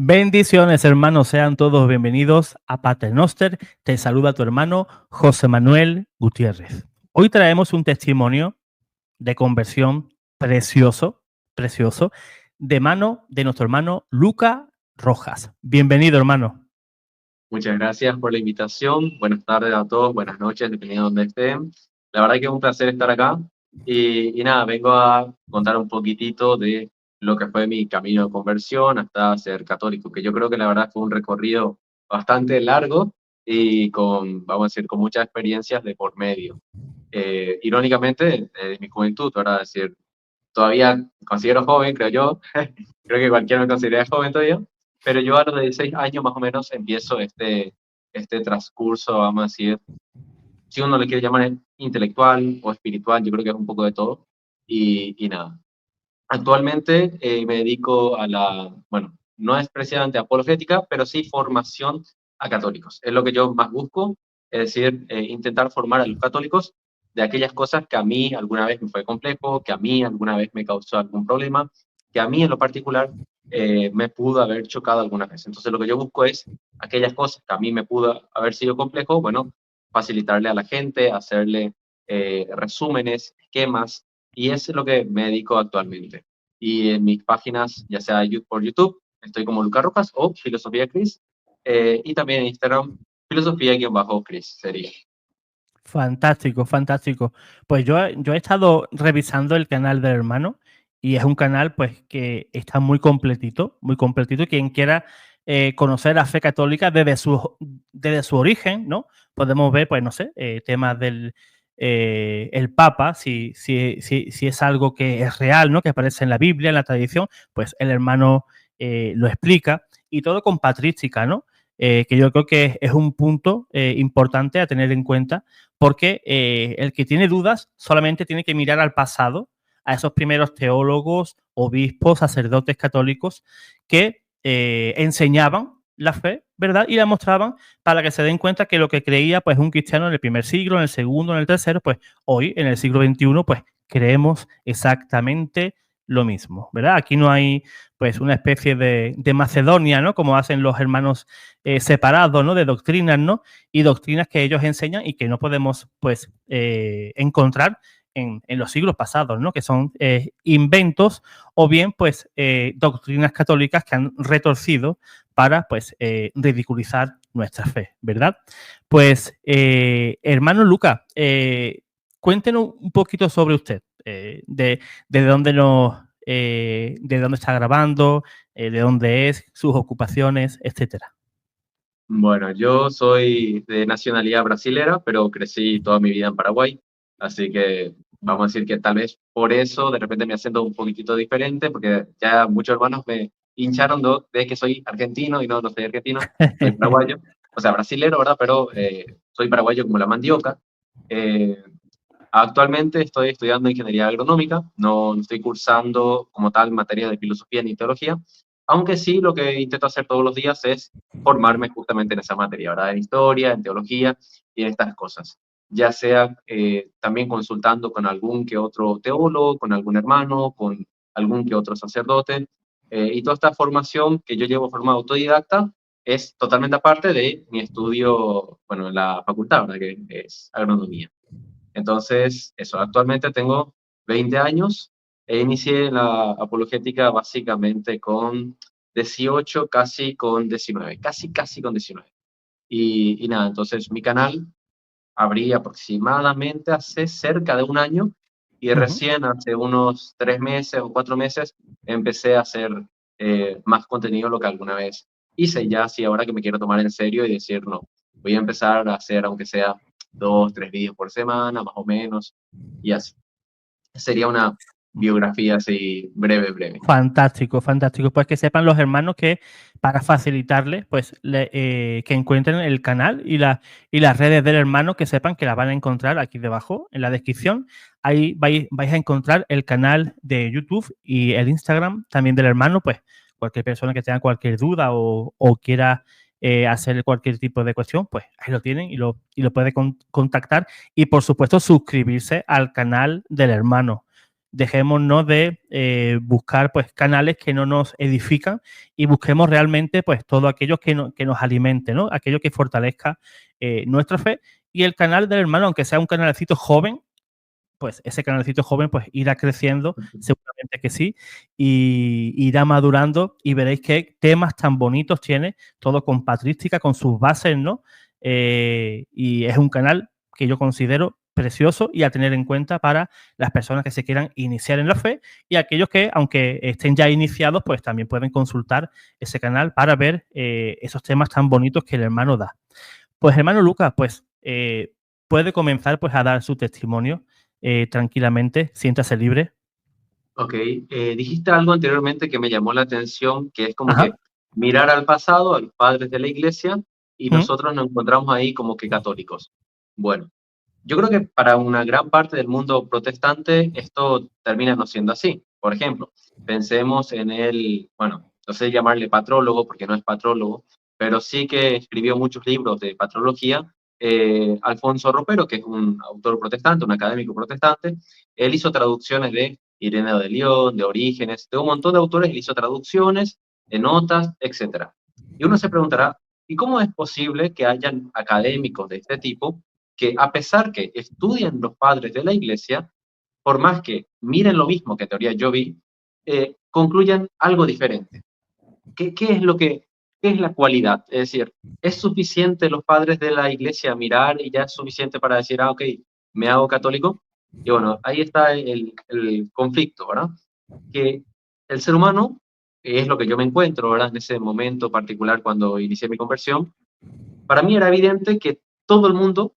Bendiciones, hermanos, sean todos bienvenidos a Paternoster. Te saluda tu hermano José Manuel Gutiérrez. Hoy traemos un testimonio de conversión precioso, de mano de nuestro hermano Luca Rojas. Bienvenido, hermano. Muchas gracias por la invitación. Buenas tardes a todos, buenas noches, dependiendo de donde estén. La verdad que es un placer estar acá. Y nada, vengo a contar un poquitito de lo que fue mi camino de conversión hasta ser católico, que yo creo que la verdad fue un recorrido bastante largo y con, vamos a decir, con muchas experiencias de por medio. Irónicamente, de mi juventud, ¿verdad? Es decir, todavía me considero joven, creo yo. Creo que cualquiera me considera joven todavía. Pero yo a los 16 años más o menos empiezo este transcurso, vamos a decir, si uno le quiere llamar intelectual o espiritual, yo creo que es un poco de todo. Y nada, actualmente me dedico a la, bueno, no es precisamente apologética, pero sí formación a católicos. Es lo que yo más busco, es decir, intentar formar a los católicos de aquellas cosas que a mí alguna vez me fue complejo, que a mí alguna vez me causó algún problema, que a mí en lo particular me pudo haber chocado alguna vez. Entonces lo que yo busco es aquellas cosas que a mí me pudo haber sido complejo, bueno, facilitarle a la gente, hacerle resúmenes, esquemas, y eso es lo que me dedico actualmente. Y en mis páginas, ya sea por YouTube, estoy como Lucas Rojas o Filosofía Cris, y también en Instagram, Filosofía-Cris sería. Fantástico. Pues yo he estado revisando el canal del hermano y es un canal pues que está muy completito. Quien quiera conocer la fe católica desde su origen, ¿no? Podemos ver, pues no sé, temas del el Papa, si es algo que es real, ¿no? Que aparece en la Biblia, en la tradición, pues el hermano lo explica y todo con patrística, ¿no? Que yo creo que es un punto importante a tener en cuenta porque el que tiene dudas solamente tiene que mirar al pasado, a esos primeros teólogos, obispos, sacerdotes católicos que enseñaban la fe, ¿verdad? Y la mostraban para que se den cuenta que lo que creía pues un cristiano en el primer siglo, en el segundo, en el tercero, pues hoy, en el siglo XXI, pues creemos exactamente lo mismo, ¿verdad? Aquí no hay pues una especie de Macedonia, ¿no? Como hacen los hermanos separados, ¿no? De doctrinas, ¿no? Y doctrinas que ellos enseñan y que no podemos, pues, encontrar en los siglos pasados, ¿no? Que son inventos o bien, pues, doctrinas católicas que han retorcido para, pues, ridiculizar nuestra fe, ¿verdad? Pues, hermano Luca, cuéntenos un poquito sobre usted, de dónde de dónde está grabando, de dónde es, sus ocupaciones, etcétera. Bueno, yo soy de nacionalidad brasilera, pero crecí toda mi vida en Paraguay, así que vamos a decir que tal vez por eso de repente me acento un poquitito diferente, porque ya muchos hermanos me hincharon de que soy argentino y no, no soy argentino, soy paraguayo, o sea, brasilero, ¿verdad? Pero soy paraguayo como la mandioca. Eh, Actualmente estoy estudiando ingeniería agronómica, no estoy cursando como tal materias de filosofía ni teología, aunque sí lo que intento hacer todos los días es formarme justamente en esa materia, ¿verdad? En historia, en teología y en estas cosas. Ya sea también consultando con algún que otro teólogo, con algún hermano, con algún que otro sacerdote. Y toda esta formación que yo llevo formado autodidacta es totalmente aparte de mi estudio, bueno, en la facultad, ¿verdad? Que es agronomía. Entonces, eso, actualmente tengo 20 años e inicié la apologética básicamente con 18, casi con 19, casi con 19. Y nada, entonces mi canal abrí aproximadamente hace cerca de un año y Uh -huh. recién hace unos 3 meses o 4 meses empecé a hacer más contenido lo que alguna vez hice. Ya así ahora que me quiero tomar en serio y decir, no, voy a empezar a hacer aunque sea 2, 3 vídeos por semana, más o menos, y así. Sería una biografía así breve. Fantástico. Pues que sepan los hermanos que para facilitarles, pues que encuentren el canal y las redes del hermano, que sepan que las van a encontrar aquí debajo en la descripción. Ahí vais a encontrar el canal de YouTube y el Instagram también del hermano, pues cualquier persona que tenga cualquier duda o quiera hacer cualquier tipo de cuestión, pues ahí lo tienen y lo puede contactar y por supuesto suscribirse al canal del hermano. dejémonos de buscar pues canales que no nos edifican y busquemos realmente pues todo aquello que nos alimente, ¿no? Aquello que fortalezca nuestra fe. Y el canal del hermano, aunque sea un canalcito joven, pues ese canalcito joven pues irá creciendo, seguramente que sí, y irá madurando y veréis qué temas tan bonitos tiene, todo con patrística, con sus bases, ¿no? Y es un canal que yo considero precioso y a tener en cuenta para las personas que se quieran iniciar en la fe y aquellos que, aunque estén ya iniciados, pues también pueden consultar ese canal para ver esos temas tan bonitos que el hermano da. Pues hermano Lucas, pues puede comenzar pues a dar su testimonio tranquilamente, siéntase libre. Ok, dijiste algo anteriormente que me llamó la atención, que es como Ajá. que mirar al pasado, a los padres de la iglesia, y Mm. nosotros nos encontramos ahí como que católicos. Bueno, yo creo que para una gran parte del mundo protestante esto termina no siendo así. Por ejemplo, pensemos en el, bueno, no sé llamarle patrólogo porque no es patrólogo, pero sí que escribió muchos libros de patrología, Alfonso Ropero, que es un autor protestante, un académico protestante. Él hizo traducciones de Ireneo de León, de Orígenes, de un montón de autores, él hizo traducciones, de notas, etcétera. Y uno se preguntará, ¿y cómo es posible que hayan académicos de este tipo que, a pesar que estudian los padres de la iglesia, por más que miren lo mismo que en teoría yo vi, concluyan algo diferente? ¿Qué es lo que, qué es la cualidad? Es decir, ¿es suficiente los padres de la iglesia mirar y ya es suficiente para decir, ah, ok, me hago católico? Y bueno, ahí está el conflicto, ¿verdad? Que el ser humano, es lo que yo me encuentro, ¿verdad? En ese momento particular cuando inicié mi conversión, para mí era evidente que todo el mundo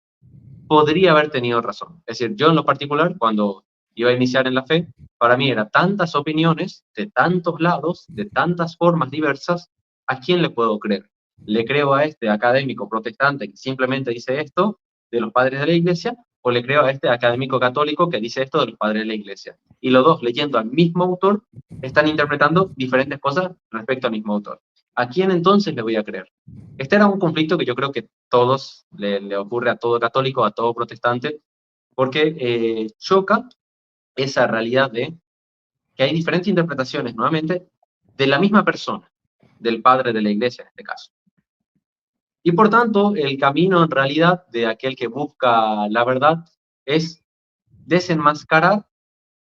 podría haber tenido razón. Es decir, yo en lo particular, cuando iba a iniciar en la fe, para mí era tantas opiniones de tantos lados, de tantas formas diversas, ¿a quién le puedo creer? ¿Le creo a este académico protestante que simplemente dice esto de los padres de la iglesia? ¿O le creo a este académico católico que dice esto de los padres de la iglesia? Y los dos, leyendo al mismo autor, están interpretando diferentes cosas respecto al mismo autor. ¿A quién entonces le voy a creer? Este era un conflicto que yo creo que todos le ocurre a todo católico, a todo protestante, porque choca esa realidad de que hay diferentes interpretaciones, nuevamente, de la misma persona, del padre de la iglesia en este caso. Y por tanto, el camino en realidad de aquel que busca la verdad es desenmascarar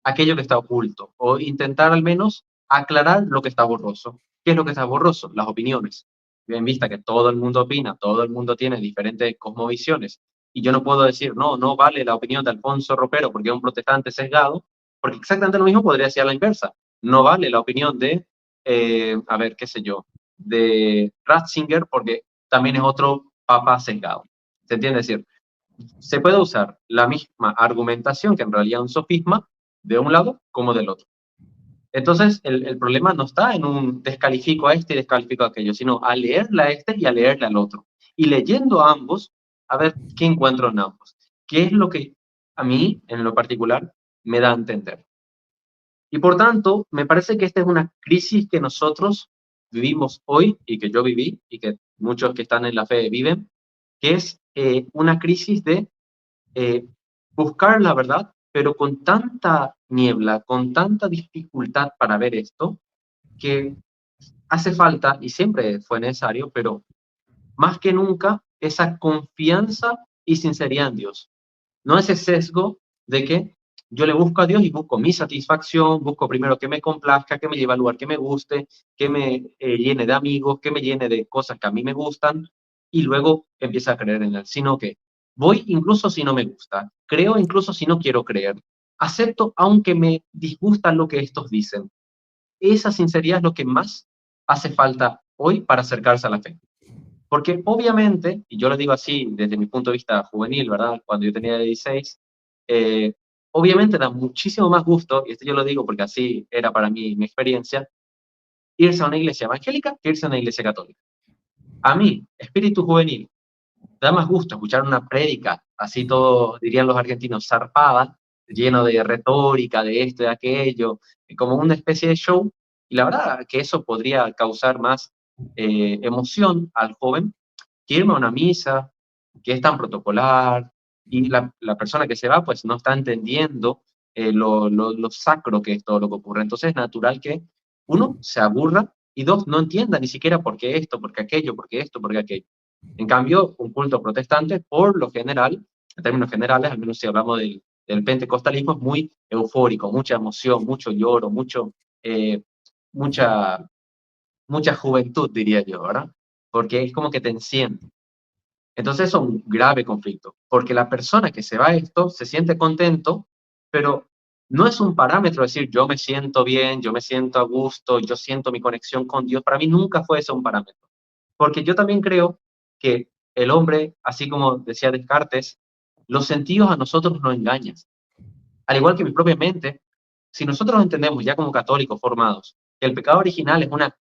aquello que está oculto o intentar al menos aclarar lo que está borroso. ¿Qué es lo que está borroso? Las opiniones. En vista que todo el mundo opina, todo el mundo tiene diferentes cosmovisiones y yo no puedo decir, no, no vale la opinión de Alfonso Ropero porque es un protestante sesgado, porque exactamente lo mismo podría ser a la inversa. No vale la opinión de, a ver, qué sé yo, de Ratzinger porque también es otro papa sesgado. ¿Se entiende? Es decir, se puede usar la misma argumentación, que en realidad es un sofisma, de un lado como del otro. Entonces, el problema no está en un descalifico a este y descalifico a aquello, sino a leerle a este y a leerle al otro. Y leyendo a ambos, a ver qué encuentro en ambos. ¿Qué es lo que a mí, en lo particular, me da a entender? Y por tanto, me parece que esta es una crisis que nosotros vivimos hoy y que yo viví y que muchos que están en la fe viven, que es una crisis de eh, buscar la verdad, pero con tanta niebla, con tanta dificultad para ver esto, que hace falta, y siempre fue necesario, pero más que nunca, esa confianza y sinceridad en Dios. No ese sesgo de que yo le busco a Dios y busco mi satisfacción, busco primero que me complazca, que me lleve al lugar que me guste, que me llene de amigos, que me llene de cosas que a mí me gustan, y luego empieza a creer en Él, sino que voy incluso si no me gusta, creo incluso si no quiero creer, acepto aunque me disgusta lo que estos dicen. Esa sinceridad es lo que más hace falta hoy para acercarse a la fe. Porque obviamente, y yo lo digo así desde mi punto de vista juvenil, ¿verdad? Cuando yo tenía 16, eh, obviamente da muchísimo más gusto, y esto yo lo digo porque así era para mí mi experiencia, irse a una iglesia evangélica que irse a una iglesia católica. A mí, espíritu juvenil, da más gusto escuchar una prédica, así todo, dirían los argentinos, zarpada, lleno de retórica, de esto, de aquello, como una especie de show, y la verdad que eso podría causar más emoción al joven que irme a una misa, que es tan protocolar, y la persona que se va pues no está entendiendo lo sacro que es todo lo que ocurre. Entonces es natural que uno se aburra y dos, no entienda ni siquiera por qué esto, por qué aquello, por qué esto, por qué aquello. En cambio, un culto protestante, por lo general, en términos generales, al menos si hablamos del pentecostalismo, es muy eufórico, mucha emoción, mucho lloro, eh, mucha, mucha juventud, diría yo, ¿verdad? Porque es como que te enciende. Entonces es un grave conflicto, porque la persona que se va a esto se siente contento, pero no es un parámetro decir yo me siento bien, yo me siento a gusto, yo siento mi conexión con Dios. Para mí nunca fue eso un parámetro, porque yo también creo que el hombre, así como decía Descartes, los sentidos a nosotros nos engañan. Al igual que mi propia mente, si nosotros entendemos ya como católicos formados que el pecado original es una,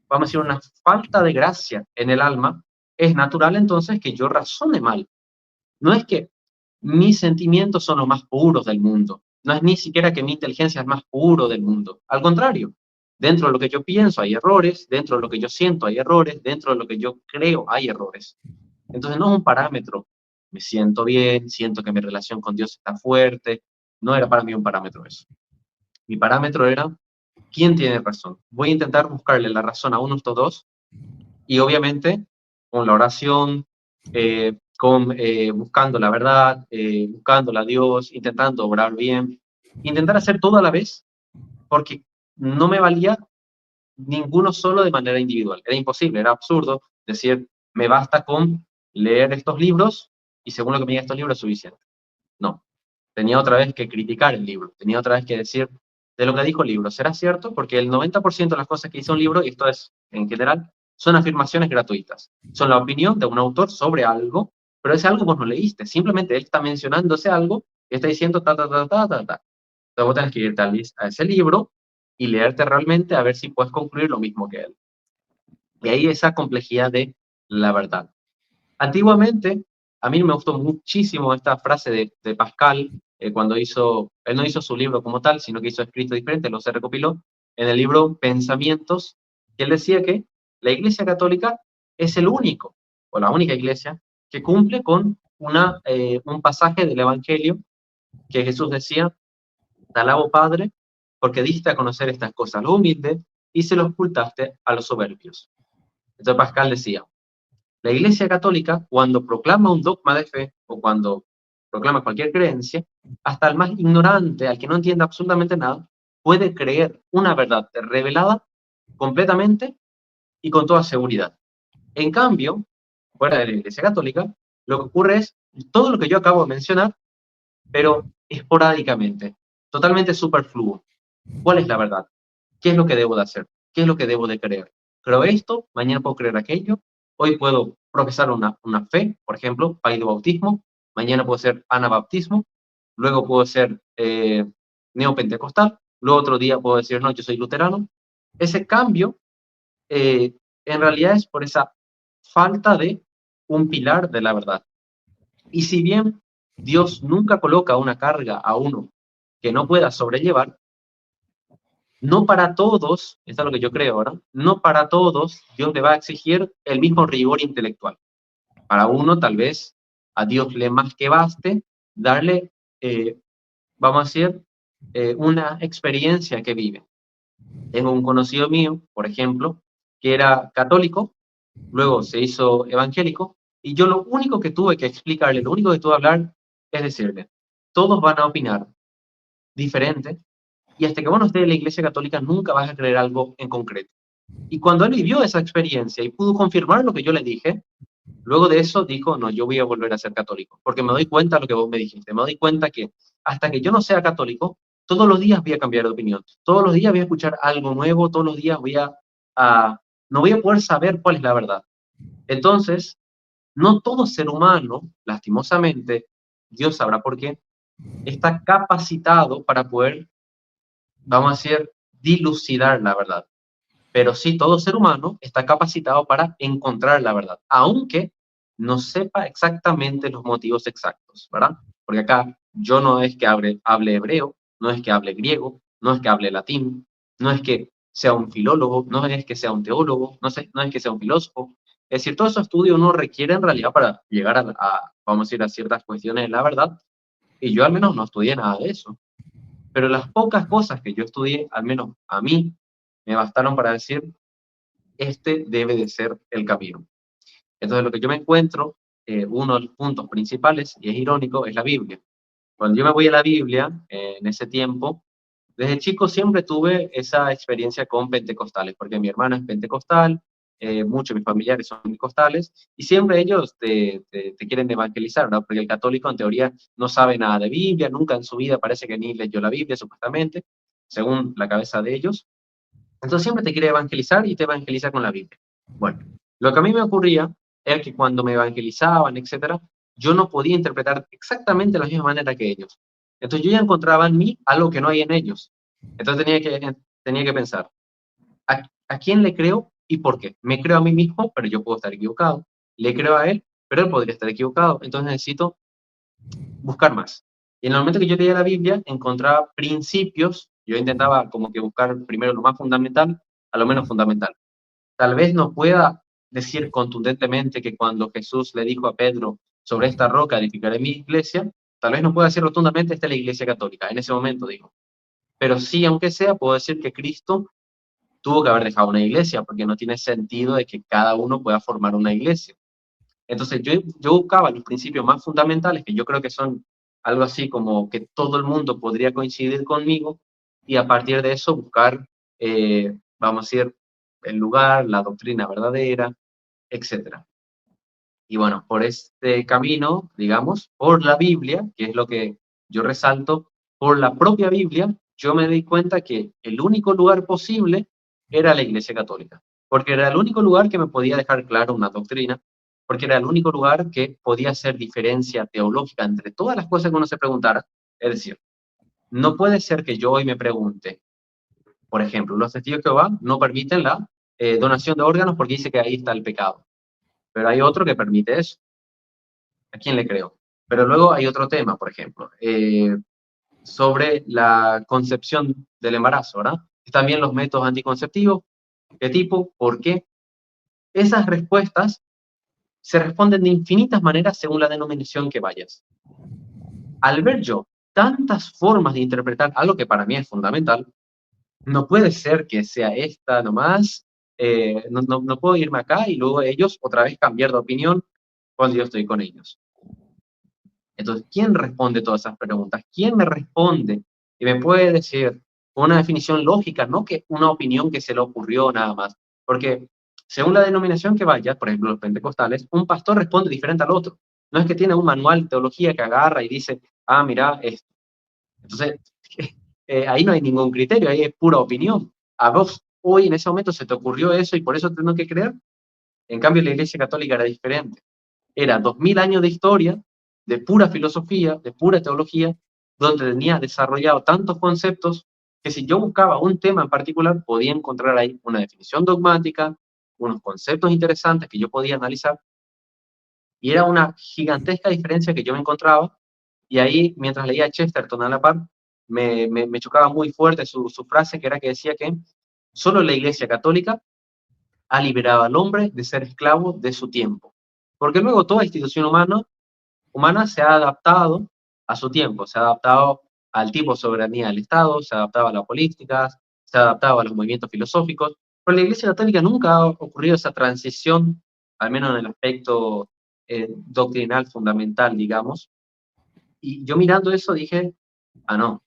vamos a decir, una falta de gracia en el alma, es natural entonces que yo razone mal. No es que mis sentimientos son los más puros del mundo, no es ni siquiera que mi inteligencia es más puro del mundo. Al contrario, dentro de lo que yo pienso hay errores, dentro de lo que yo siento hay errores, dentro de lo que yo creo hay errores. Entonces no es un parámetro. Me siento bien, siento que mi relación con Dios está fuerte. No era para mí un parámetro eso. Mi parámetro era quién tiene razón. Voy a intentar buscarle la razón a uno de estos dos y obviamente con la oración, buscando la verdad, buscándola a Dios, intentando obrar bien, intentar hacer todo a la vez, porque no me valía ninguno solo de manera individual. Era imposible, era absurdo decir, me basta con leer estos libros y según lo que me digan estos libros es suficiente. No, tenía otra vez que criticar el libro, tenía otra vez que decir, de lo que dijo el libro, ¿será cierto? Porque el 90% de las cosas que dice un libro, y esto es en general, son afirmaciones gratuitas. Son la opinión de un autor sobre algo, pero ese algo vos no leíste. Simplemente él está mencionando ese algo y está diciendo ta, ta, ta, ta, ta, ta. Entonces vos tenés que irte a ese libro y leerte realmente a ver si puedes concluir lo mismo que él. Y ahí esa complejidad de la verdad. Antiguamente, a mí me gustó muchísimo esta frase de Pascal, cuando él no hizo su libro como tal, sino que hizo escrito diferente, lo se recopiló en el libro Pensamientos, que él decía que la Iglesia Católica es el único, o la única iglesia, que cumple con un pasaje del Evangelio que Jesús decía, te alabo Padre, porque diste a conocer estas cosas a los humildes y se los ocultaste a los soberbios. Entonces Pascal decía, la Iglesia Católica, cuando proclama un dogma de fe o cuando proclama cualquier creencia, hasta el más ignorante, al que no entienda absolutamente nada, puede creer una verdad revelada completamente y con toda seguridad. En cambio, fuera de la Iglesia Católica, lo que ocurre es todo lo que yo acabo de mencionar, pero esporádicamente, totalmente superfluo. ¿Cuál es la verdad? ¿Qué es lo que debo de hacer? ¿Qué es lo que debo de creer? Creo esto, mañana puedo creer aquello, hoy puedo profesar una fe, por ejemplo, bautismo, mañana puedo ser anabaptismo, luego puedo ser neopentecostal, luego otro día puedo decir, no, yo soy luterano. Ese cambio en realidad es por esa falta de un pilar de la verdad. Y si bien Dios nunca coloca una carga a uno que no pueda sobrellevar, no para todos, esto es lo que yo creo, ¿verdad? No para todos Dios le va a exigir el mismo rigor intelectual. Para uno, tal vez, a Dios le más que baste darle, vamos a decir, una experiencia que vive. Tengo un conocido mío, por ejemplo, que era católico, luego se hizo evangélico, y yo lo único que tuve que explicarle, lo único que tuve que hablar, es decirle, todos van a opinar diferente, y hasta que vos no estés en la Iglesia Católica nunca vas a creer algo en concreto. Y cuando él vivió esa experiencia y pudo confirmar lo que yo le dije, luego de eso dijo, no, yo voy a volver a ser católico, porque me doy cuenta de lo que vos me dijiste, me doy cuenta que hasta que yo no sea católico, todos los días voy a cambiar de opinión, todos los días voy a escuchar algo nuevo, todos los días no voy a poder saber cuál es la verdad. Entonces, no todo ser humano, lastimosamente, Dios sabrá por qué, está capacitado para poder, vamos a decir, dilucidar la verdad. Pero sí, todo ser humano está capacitado para encontrar la verdad, aunque no sepa exactamente los motivos exactos, ¿verdad? Porque acá yo no es que hable hebreo, no es que hable griego, no es que hable latín, no es que sea un filólogo, no es que sea un teólogo, no es que sea un filósofo. Es decir, todo esos estudios uno requiere en realidad para llegar vamos a decir, a ciertas cuestiones de la verdad, y yo al menos no estudié nada de eso. pero las pocas cosas que yo estudié, al menos a mí, me bastaron para decir, este debe de ser el camino. Entonces, lo que yo me encuentro, uno de los puntos principales, y es irónico, es la Biblia. Cuando yo me voy a la Biblia, en ese tiempo, desde chico siempre tuve esa experiencia con pentecostales, porque mi hermana es pentecostal, muchos de mis familiares son pentecostales, y siempre ellos te quieren evangelizar, ¿no? Porque el católico en teoría no sabe nada de Biblia, nunca en su vida parece que ni leyó la Biblia, supuestamente, según la cabeza de ellos. Entonces siempre te quiere evangelizar y te evangeliza con la Biblia. Bueno, lo que a mí me ocurría era que cuando me evangelizaban, etcétera, yo no podía interpretar exactamente de la misma manera que ellos. Entonces yo ya encontraba en mí algo que no hay en ellos. Entonces tenía que pensar, ¿a quién le creo y por qué? Me creo a mí mismo, pero yo puedo estar equivocado. Le creo a él, pero él podría estar equivocado. Entonces necesito buscar más. Y en el momento que yo leía la Biblia, encontraba principios, yo intentaba como que buscar primero lo más fundamental, a lo menos fundamental. Tal vez no pueda decir contundentemente que cuando Jesús le dijo a Pedro, sobre esta roca edificaré mi iglesia, tal vez no pueda decir rotundamente, esta es la iglesia católica, en ese momento digo. Pero sí, aunque sea, puedo decir que Cristo tuvo que haber dejado una iglesia, porque no tiene sentido de que cada uno pueda formar una iglesia. Entonces yo buscaba los principios más fundamentales, que yo creo que son algo así como que todo el mundo podría coincidir conmigo, y a partir de eso buscar, vamos a decir, el lugar, la doctrina verdadera, etcétera. Y bueno, por este camino, digamos, por la Biblia, que es lo que yo resalto, por la propia Biblia, yo me di cuenta que el único lugar posible era la Iglesia Católica, porque era el único lugar que me podía dejar claro una doctrina, porque era el único lugar que podía hacer diferencia teológica entre todas las cosas que uno se preguntara. Es decir, no puede ser que yo hoy me pregunte, por ejemplo, los testigos de Jehová no permiten la donación de órganos porque dice que ahí está el pecado, pero hay otro que permite eso. ¿A quién le creo? Pero luego hay otro tema, por ejemplo, sobre la concepción del embarazo, ¿verdad? También los métodos anticonceptivos, ¿qué tipo? ¿Por qué? Esas respuestas se responden de infinitas maneras según la denominación que vayas. Al ver yo tantas formas de interpretar algo que para mí es fundamental, no puede ser que sea esta nomás, no puedo irme acá y luego ellos otra vez cambiar de opinión cuando yo estoy con ellos. Entonces, ¿quién responde todas esas preguntas? ¿Quién me responde? Y me puede decir una definición lógica, no que una opinión que se le ocurrió nada más. Porque según la denominación que vaya, por ejemplo, los pentecostales, un pastor responde diferente al otro. No es que tiene un manual de teología que agarra y dice, ah, mira, esto. Entonces, ahí no hay ningún criterio, ahí es pura opinión. A vos hoy en ese momento se te ocurrió eso y por eso tengo que creer. En cambio, la Iglesia Católica era diferente. Era 2000 años de historia, de pura filosofía, de pura teología, donde tenía desarrollado tantos conceptos que si yo buscaba un tema en particular, podía encontrar ahí una definición dogmática, unos conceptos interesantes que yo podía analizar, y era una gigantesca diferencia que yo me encontraba, y ahí, mientras leía Chesterton a la par, me chocaba muy fuerte su frase, que era que decía que solo la Iglesia Católica ha liberado al hombre de ser esclavo de su tiempo. Porque luego toda institución humana se ha adaptado a su tiempo, se ha adaptado al tipo de soberanía del Estado, se ha adaptado a las políticas, se ha adaptado a los movimientos filosóficos, pero en la Iglesia Católica nunca ha ocurrido esa transición, al menos en el aspecto doctrinal fundamental, digamos. Y yo mirando eso dije, ah, no,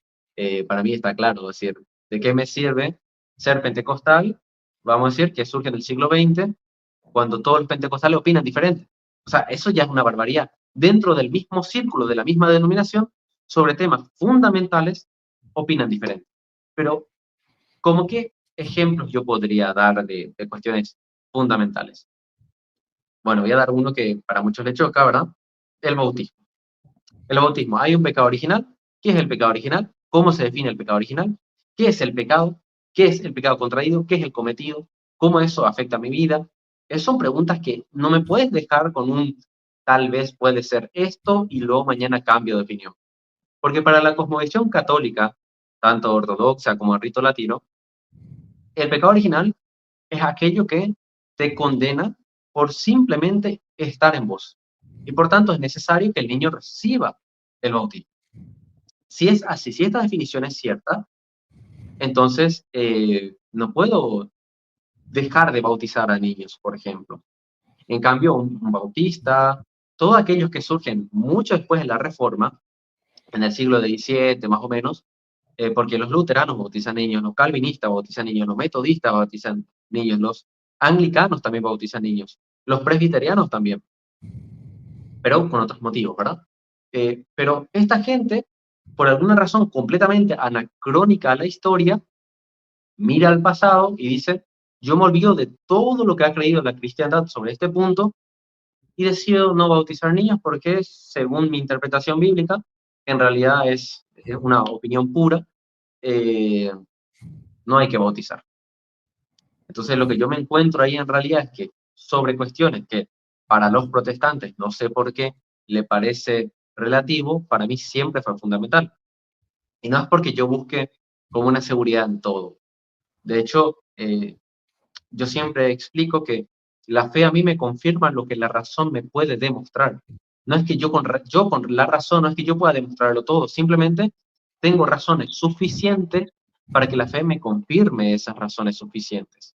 para mí está claro, es decir, ¿de qué me sirve ser pentecostal? Vamos a decir que surge en el siglo XX, cuando todos los pentecostales opinan diferente. O sea, eso ya es una barbaridad. Dentro del mismo círculo, de la misma denominación, sobre temas fundamentales, opinan diferente. Pero, ¿cómo qué ejemplos yo podría dar de cuestiones fundamentales? Bueno, voy a dar uno que para muchos le choca, ¿verdad? El bautismo. El bautismo, ¿hay un pecado original? ¿Qué es el pecado original? ¿Cómo se define el pecado original? ¿Qué es el pecado? ¿Qué es el pecado contraído? ¿Qué es el cometido? ¿Cómo eso afecta a mi vida? Son preguntas que no me puedes dejar con un tal vez puede ser esto y luego mañana cambio de opinión. Porque para la cosmovisión católica, tanto ortodoxa como el rito latino, el pecado original es aquello que te condena por simplemente estar en vos. Y por tanto es necesario que el niño reciba el bautismo. Si es así, si esta definición es cierta, entonces no puedo dejar de bautizar a niños, por ejemplo. En cambio, un bautista, todos aquellos que surgen mucho después de la Reforma, en el siglo XVII más o menos, porque los luteranos bautizan niños, los calvinistas bautizan niños, los metodistas bautizan niños, los anglicanos también bautizan niños, los presbiterianos también, pero con otros motivos, ¿verdad? Pero esta gente, por alguna razón completamente anacrónica a la historia, mira al pasado y dice, yo me olvido de todo lo que ha creído la cristiandad sobre este punto y decido no bautizar niños porque, según mi interpretación bíblica, en realidad es una opinión pura, eh, no hay que bautizar. Entonces, lo que yo me encuentro ahí en realidad es que sobre cuestiones que para los protestantes, no sé por qué, le parece relativo, para mí siempre fue fundamental. Y no es porque yo busque como una seguridad en todo. De hecho, yo siempre explico que la fe a mí me confirma lo que la razón me puede demostrar. No es que yo con la razón, no es que yo pueda demostrarlo todo, simplemente tengo razones suficientes para que la fe me confirme esas razones suficientes.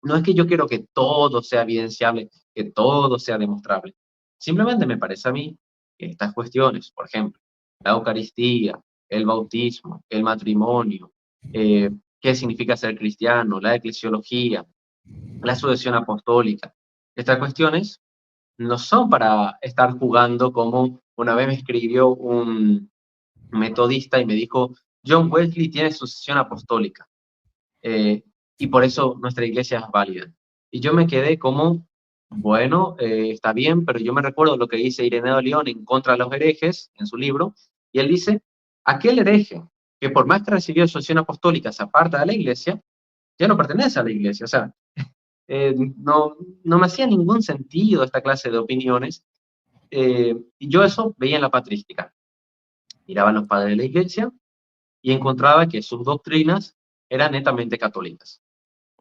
No es que yo quiero que todo sea evidenciable, que todo sea demostrable. Simplemente me parece a mí que estas cuestiones, por ejemplo, la Eucaristía, el bautismo, el matrimonio, qué significa ser cristiano, la eclesiología, la sucesión apostólica, estas cuestiones no son para estar jugando como una vez me escribió un metodista y me dijo, John Wesley tiene sucesión apostólica eh, y por eso nuestra iglesia es válida. Y yo me quedé como, bueno, está bien, pero yo me recuerdo lo que dice Ireneo de León en contra de los herejes, en su libro, y él dice, aquel hereje que por más que recibió sucesión apostólica se aparta de la iglesia, ya no pertenece a la iglesia. O sea, no me hacía ningún sentido esta clase de opiniones. Y yo eso veía en la patrística. Miraba a los padres de la iglesia y encontraba que sus doctrinas eran netamente católicas.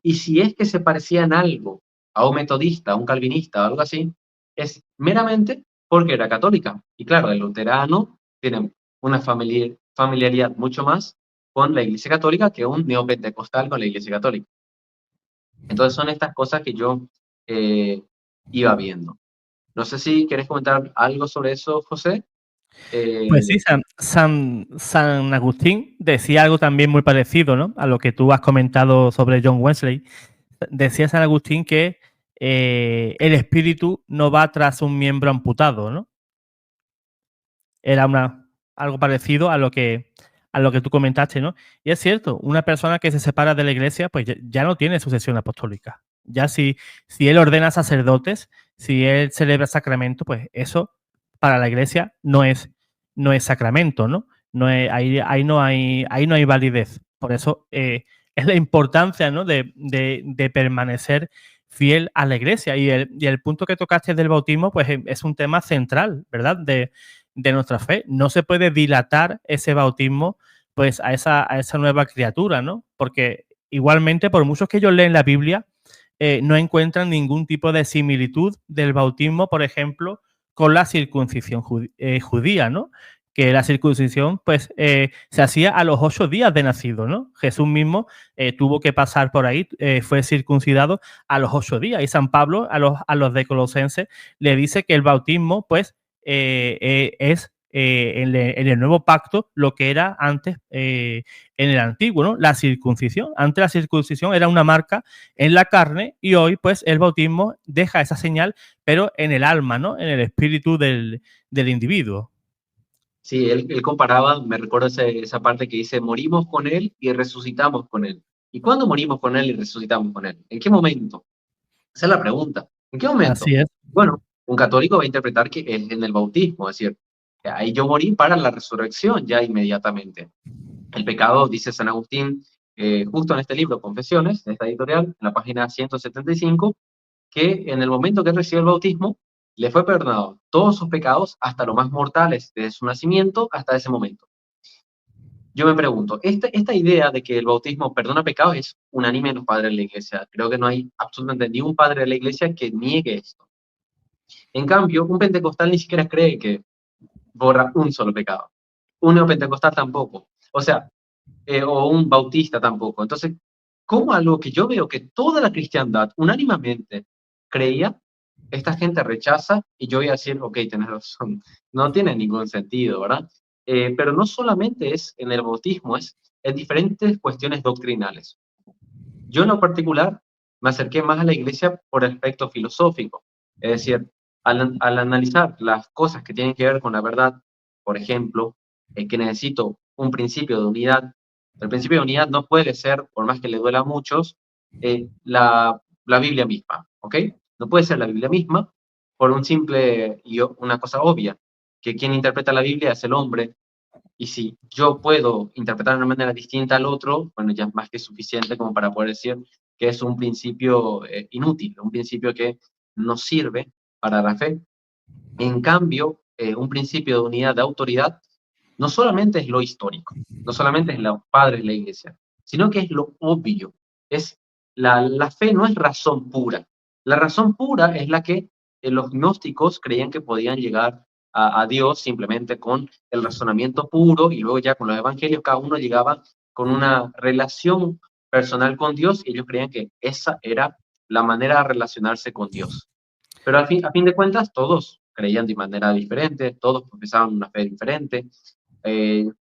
Y si es que se parecía en algo a un metodista, a un calvinista o algo así, es meramente porque era católica. Y claro, el luterano tiene una familiaridad mucho más con la Iglesia Católica que un neopentecostal con la Iglesia Católica. Entonces son estas cosas que yo eh, iba viendo. No sé si quieres comentar algo sobre eso, José. Pues sí, Eh, San Agustín decía algo también muy parecido, ¿no? A lo que tú has comentado sobre John Wesley. Decía San Agustín que el espíritu no va tras un miembro amputado, ¿no? Era algo parecido a lo que tú comentaste, ¿no? Y es cierto, una persona que se separa de la iglesia, pues ya no tiene sucesión apostólica. Ya si él ordena sacerdotes, si él celebra sacramento, pues eso para la iglesia no es sacramento, ¿no? Ahí no hay validez. Por eso es la importancia, ¿no? de permanecer fiel a la iglesia. Y el punto que tocaste del bautismo, pues es un tema central, ¿verdad? De nuestra fe. No se puede dilatar ese bautismo pues a esa nueva criatura, ¿no? Porque igualmente, por muchos que ellos leen la Biblia, no encuentran ningún tipo de similitud del bautismo, por ejemplo, con la circuncisión judía, ¿no? Que la circuncisión, pues, se hacía a los 8 días de nacido, ¿no? Jesús mismo tuvo que pasar por ahí, fue circuncidado a los 8 días. Y San Pablo, a los de Colosenses, le dice que el bautismo, pues, es en el nuevo pacto lo que era antes en el antiguo, ¿no? La circuncisión. Antes la circuncisión era una marca en la carne y hoy, pues, el bautismo deja esa señal, pero en el alma, ¿no? En el espíritu del individuo. sí, él comparaba, me recuerdo esa parte que dice, morimos con él y resucitamos con él. ¿Y cuándo morimos con él y resucitamos con él? ¿En qué momento? Esa es la pregunta. ¿En qué momento? Así es. Bueno, un católico va a interpretar que es en el bautismo, es decir, ahí yo morí para la resurrección ya inmediatamente. El pecado, dice San Agustín, justo en este libro, Confesiones, en esta editorial, en la página 175, que en el momento que recibió el bautismo, le fue perdonado todos sus pecados, hasta los más mortales, desde su nacimiento hasta ese momento. Yo me pregunto, esta idea de que el bautismo perdona pecados es unánime en los padres de la iglesia. Creo que no hay absolutamente ni un padre de la iglesia que niegue esto. En cambio, un pentecostal ni siquiera cree que borra un solo pecado. un neopentecostal tampoco. O sea, o un bautista tampoco. Entonces, ¿cómo algo que yo veo que toda la cristiandad unánimemente creía, esta gente rechaza y yo voy a decir, ok, tenés razón, no tiene ningún sentido, ¿verdad? Pero no solamente es en el bautismo, es en diferentes cuestiones doctrinales. Yo en lo particular me acerqué más a la iglesia por el aspecto filosófico, es decir, al analizar las cosas que tienen que ver con la verdad, por ejemplo, que necesito un principio de unidad. El principio de unidad no puede ser, por más que le duela a muchos, la Biblia misma, ¿ok? No puede ser la Biblia misma por un simple y una cosa obvia, que quien interpreta la Biblia es el hombre, y si yo puedo interpretar de una manera distinta al otro, bueno, ya es más que suficiente como para poder decir que es un principio inútil, un principio que no sirve para la fe. En cambio, un principio de unidad de autoridad no solamente es lo histórico, no solamente es los padres de la iglesia, sino que es lo obvio. Es la fe no es razón pura. La razón pura es la que los gnósticos creían que podían llegar a Dios simplemente con el razonamiento puro y luego ya con los evangelios cada uno llegaba con una relación personal con Dios y ellos creían que esa era la manera de relacionarse con Dios. Pero a fin de cuentas, todos creían de manera diferente, todos profesaban una fe diferente.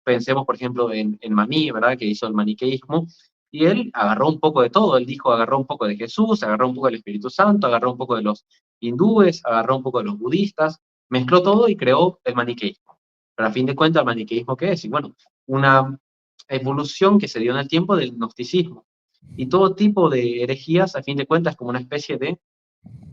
Pensemos, por ejemplo, en Maní, ¿verdad? Que hizo el maniqueísmo, y él agarró un poco de todo. Él dijo, agarró un poco de Jesús, agarró un poco del Espíritu Santo, agarró un poco de los hindúes, agarró un poco de los budistas, mezcló todo y creó el maniqueísmo. Pero a fin de cuentas, ¿el maniqueísmo qué es? Y bueno, una evolución que se dio en el tiempo del gnosticismo. Y todo tipo de herejías, a fin de cuentas, como una especie de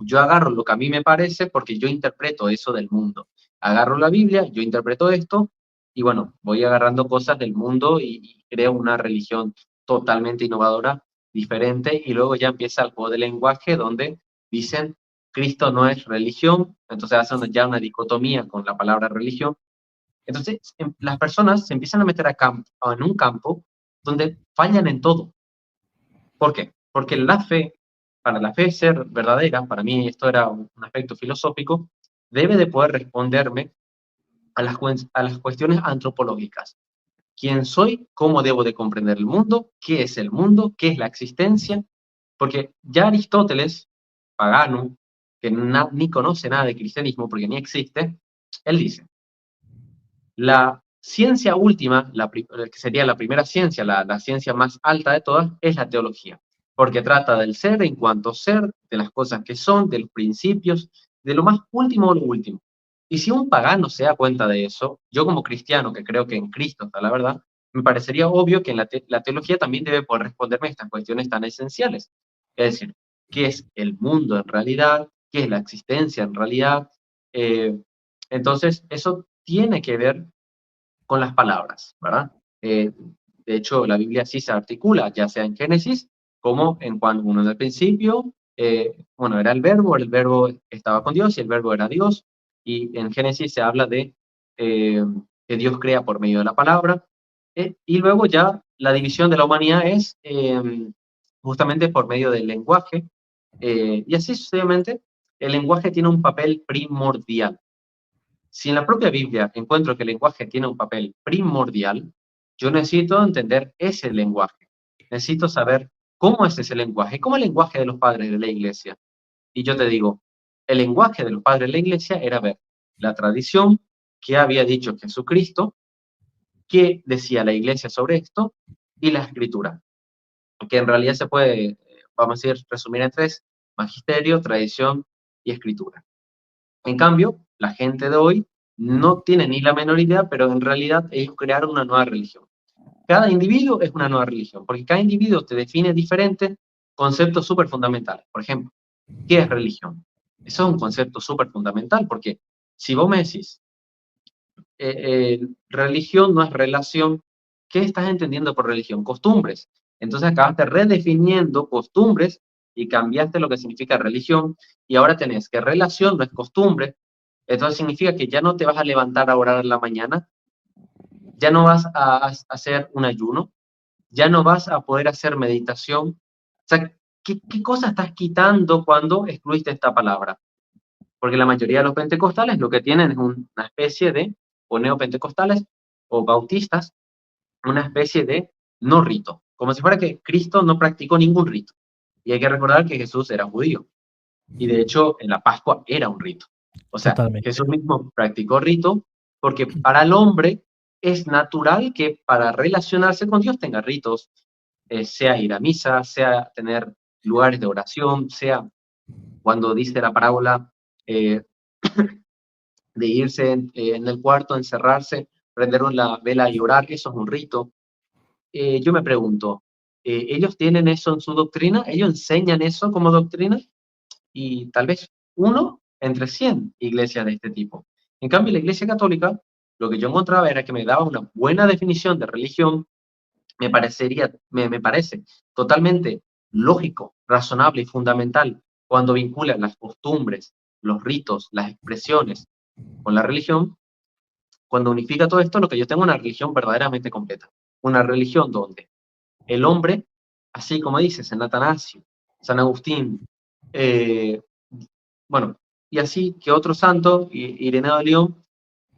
yo agarro lo que a mí me parece porque yo interpreto eso del mundo. Agarro la Biblia, yo interpreto esto y bueno, voy agarrando cosas del mundo y creo una religión totalmente innovadora, diferente, y luego ya empieza el juego del lenguaje donde dicen Cristo no es religión, entonces hacen ya una dicotomía con la palabra religión. Entonces las personas se empiezan a meter en un campo donde fallan en todo. ¿Por qué? Porque la fe, para la fe ser verdadera, para mí esto era un aspecto filosófico, debe de poder responderme a las cuestiones antropológicas. ¿Quién soy? ¿Cómo debo de comprender el mundo? ¿Qué es el mundo? ¿Qué es la existencia? Porque ya Aristóteles, pagano, que ni conoce nada de cristianismo porque ni existe, él dice, la ciencia última, que sería la primera ciencia, la ciencia más alta de todas, es la teología, porque trata del ser en cuanto ser, de las cosas que son, de los principios, de lo más último de lo último. Y si un pagano se da cuenta de eso, yo como cristiano, que creo que en Cristo está la verdad, me parecería obvio que en la teología también debe poder responderme a estas cuestiones tan esenciales. Es decir, ¿qué es el mundo en realidad? ¿Qué es la existencia en realidad? Eh, entonces, eso tiene que ver con las palabras, ¿verdad? De hecho, la Biblia sí se articula, ya sea en Génesis como en Juan 1 del principio. Bueno, era el verbo estaba con Dios y el verbo era Dios. Y en Génesis se habla de que Dios crea por medio de la palabra. Y luego ya la división de la humanidad es justamente por medio del lenguaje. Y así sucesivamente, el lenguaje tiene un papel primordial. Si en la propia Biblia encuentro que el lenguaje tiene un papel primordial, yo necesito entender ese lenguaje. Necesito saber cómo es ese lenguaje, cómo es el lenguaje de los padres de la iglesia. Y yo te digo, el lenguaje de los padres de la iglesia era ver la tradición que había dicho Jesucristo, qué decía la iglesia sobre esto, y la escritura, que en realidad se puede, vamos a decir, resumir en tres: magisterio, tradición y escritura. En cambio, la gente de hoy no tiene ni la menor idea, pero en realidad ellos crearon una nueva religión. Cada individuo es una nueva religión, porque cada individuo te define diferentes conceptos súper fundamentales. Por ejemplo, ¿qué es religión? Eso es un concepto súper fundamental, porque si vos me decís, religión no es relación, ¿qué estás entendiendo por religión? Costumbres. Entonces acabaste redefiniendo costumbres y cambiaste lo que significa religión, y ahora tenés que relación no es costumbre. Entonces significa que ya no te vas a levantar a orar en la mañana, ya no vas a hacer un ayuno, ya no vas a poder hacer meditación. O sea, ¿qué cosa estás quitando cuando excluiste esta palabra? Porque la mayoría de los pentecostales lo que tienen es una especie de, o neopentecostales, o bautistas una especie de no rito, como si fuera que Cristo no practicó ningún rito. Y hay que recordar que Jesús era judío. Y de hecho, en la Pascua era un rito. O sea, Totalmente. Jesús mismo practicó rito porque para el hombre es natural que para relacionarse con Dios tenga ritos, sea ir a misa, sea tener lugares de oración, sea cuando dice la parábola eh, de irse en el cuarto, encerrarse, prender la vela y orar, eso es un rito. Yo me pregunto, ¿ellos tienen eso en su doctrina? ¿Ellos enseñan eso como doctrina? Y tal vez uno entre 100 iglesias de este tipo. En cambio, la Iglesia Católica, lo que yo encontraba era que me daba una buena definición de religión, me parece totalmente lógico, razonable y fundamental cuando vincula las costumbres, los ritos, las expresiones con la religión. Cuando unifica todo esto, lo que yo tengo es una religión verdaderamente completa. Una religión donde el hombre, así como dice San Atanasio, San Agustín, eh, bueno, y así que otro santo, Ireneo de León,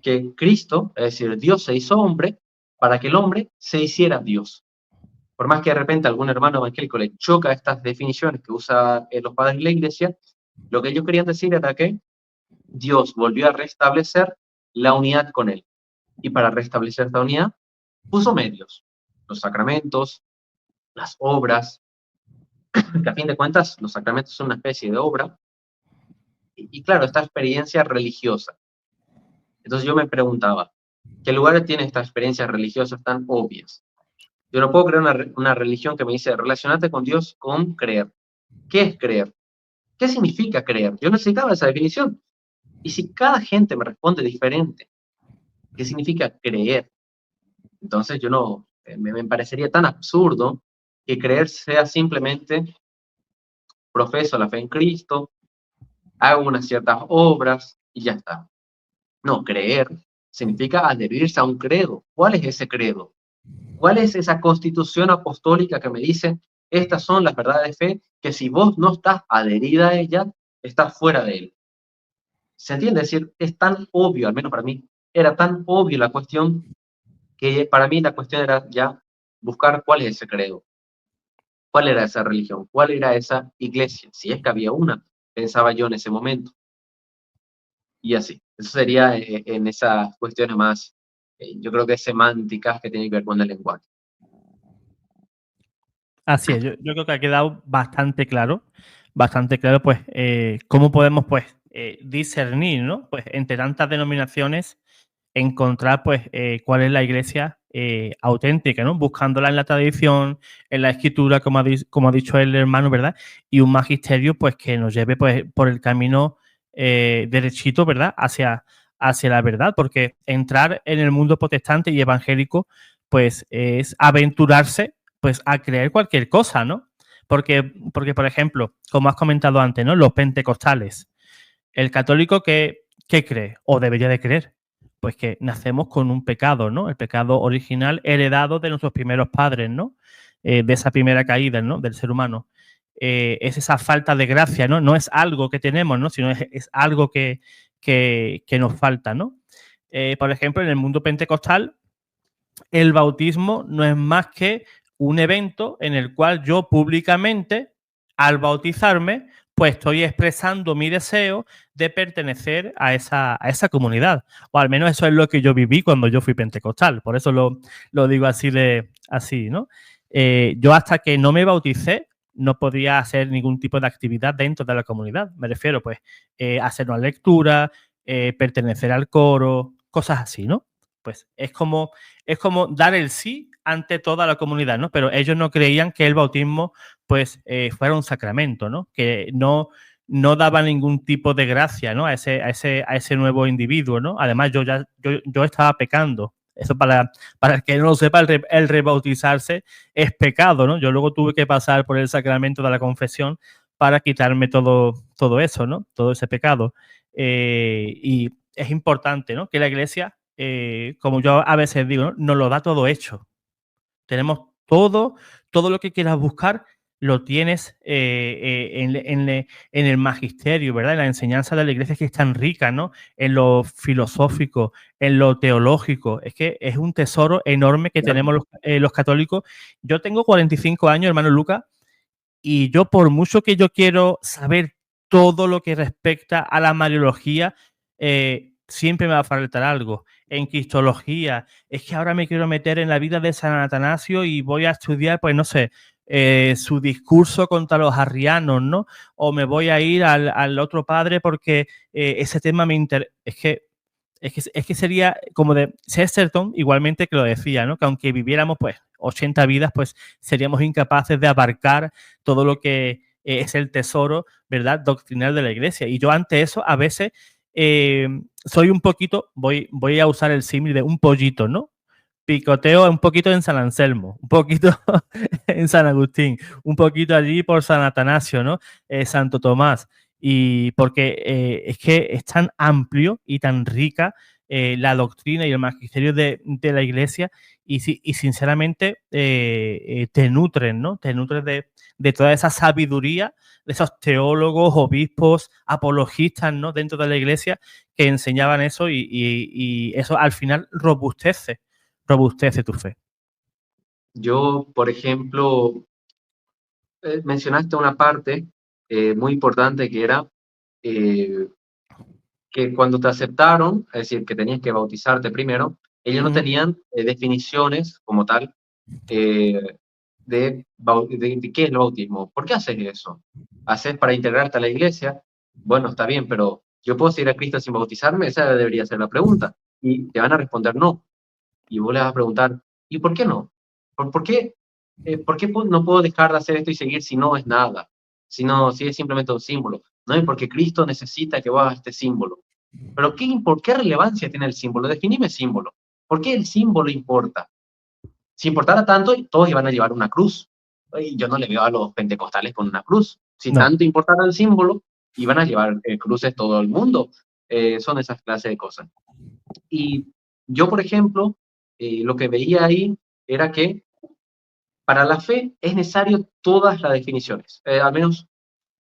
que Cristo, es decir, Dios se hizo hombre para que el hombre se hiciera Dios. Por más que de repente a algún hermano evangélico le choca estas definiciones que usa los padres de la iglesia, lo que ellos querían decir era que Dios volvió a restablecer la unidad con él. Y para restablecer esta unidad, puso medios, los sacramentos, las obras, que a fin de cuentas los sacramentos son una especie de obra, y claro, esta experiencia religiosa. Entonces yo me preguntaba, ¿qué lugares tienen estas experiencias religiosas tan obvias? Yo no puedo creer una religión que me dice, relacionate con Dios con creer. ¿Qué es creer? ¿Qué significa creer? Yo necesitaba esa definición. Y si cada gente me responde diferente, ¿qué significa creer? Entonces yo no, me parecería tan absurdo que creer sea simplemente profeso la fe en Cristo, hago unas ciertas obras y ya está. No, creer significa adherirse a un credo. ¿Cuál es ese credo? ¿Cuál es esa constitución apostólica que me dice, estas son las verdades de fe, que si vos no estás adherida a ella, estás fuera de él? ¿Se entiende? Es decir, es tan obvio, al menos para mí, era tan obvio la cuestión, que para mí la cuestión era ya buscar cuál es ese credo, cuál era esa religión, cuál era esa iglesia, si es que había una, pensaba yo en ese momento. Y así, eso sería en esas cuestiones más, yo creo que semánticas que tienen que ver con el lenguaje. Así es, yo creo que ha quedado bastante claro, pues, cómo podemos, pues, discernir, ¿no? Pues, entre tantas denominaciones, encontrar, pues, cuál es la iglesia auténtica, ¿no? Buscándola en la tradición, en la escritura, como ha dicho el hermano, ¿verdad? Y un magisterio, pues, que nos lleve, pues, por el camino derechito, ¿verdad? Hacia la verdad, porque entrar en el mundo protestante y evangélico, pues, es aventurarse, pues, a creer cualquier cosa, ¿no? Porque, por ejemplo, como has comentado antes, ¿no? Los pentecostales. El católico ¿qué cree? O debería de creer. Pues que nacemos con un pecado, ¿no? El pecado original heredado de nuestros primeros padres, ¿no? De esa primera caída, ¿no? Del ser humano. Es esa falta de gracia, ¿no? No es algo que tenemos, ¿no? Sino es algo que nos falta, ¿no? Por ejemplo, en el mundo pentecostal, el bautismo no es más que un evento en el cual yo públicamente, al bautizarme, pues estoy expresando mi deseo de pertenecer a esa comunidad. O al menos eso es lo que yo viví cuando yo fui pentecostal. Por eso lo digo así, ¿no? Yo hasta que no me bauticé, no podía hacer ningún tipo de actividad dentro de la comunidad. Me refiero, pues, hacer una lectura, pertenecer al coro, cosas así, ¿no? Pues es como dar el sí ante toda la comunidad, ¿no? Pero ellos no creían que el bautismo, pues, fuera un sacramento, ¿no? Que no daba ningún tipo de gracia, ¿no? A ese nuevo individuo, ¿no? Además, yo estaba pecando. Eso para el que no lo sepa, el rebautizarse es pecado, ¿no? Yo luego tuve que pasar por el sacramento de la confesión para quitarme todo eso, ¿no? Todo ese pecado. Y es importante, ¿no? Que la iglesia, como yo a veces digo, ¿no? Nos lo da todo hecho. Tenemos todo lo que quieras buscar, lo tienes en el magisterio, ¿verdad? En la enseñanza de la iglesia, que es tan rica, ¿no? En lo filosófico, en lo teológico. Es que es un tesoro enorme que Claro. tenemos los católicos. Yo tengo 45 años, hermano Lucas, y yo, por mucho que yo quiero saber todo lo que respecta a la Mariología, siempre me va a faltar algo. En Cristología, es que ahora me quiero meter en la vida de San Atanasio y voy a estudiar, pues no sé, su discurso contra los arrianos, ¿no? O me voy a ir al otro padre porque ese tema me interesa. Es que sería como de Chesterton, igualmente, que lo decía, ¿no? Que aunque viviéramos pues 80 vidas, pues seríamos incapaces de abarcar todo lo que es el tesoro, ¿verdad?, doctrinal de la iglesia. Y yo ante eso a veces soy un poquito, voy a usar el símil de un pollito, ¿no? Picoteo un poquito en San Anselmo, un poquito en San Agustín, un poquito allí por San Atanasio, ¿no? Santo Tomás. Y porque es que es tan amplio y tan rica la doctrina y el magisterio de la iglesia, y sinceramente te nutren, ¿no? Te nutren de toda esa sabiduría de esos teólogos, obispos, apologistas, ¿no?, dentro de la iglesia, que enseñaban eso, y eso al final robustece tu fe. Yo, por ejemplo, mencionaste una parte muy importante que era eh, que cuando te aceptaron, es decir, que tenías que bautizarte primero, ellos no Ujú. tenían definiciones como tal eh, de qué es el bautismo. ¿Por qué haces eso? ¿Haces para integrarte a la iglesia? Bueno, está bien, pero ¿yo puedo seguir a Cristo sin bautizarme? Esa debería ser la pregunta. Y te van a responder no. Y vos le vas a preguntar, ¿y por qué no? ¿Por qué no puedo dejar de hacer esto y seguir si no es nada? Si es simplemente un símbolo. No es porque Cristo necesita que vos hagas este símbolo. Pero ¿por qué relevancia tiene el símbolo? Definime símbolo. ¿Por qué el símbolo importa? Si importara tanto, todos iban a llevar una cruz. Y yo no le veo a los pentecostales con una cruz. Si No. tanto importara el símbolo, iban a llevar cruces todo el mundo. Son esas clases de cosas. Y yo, por ejemplo, lo que veía ahí era que para la fe es necesario todas las definiciones, al menos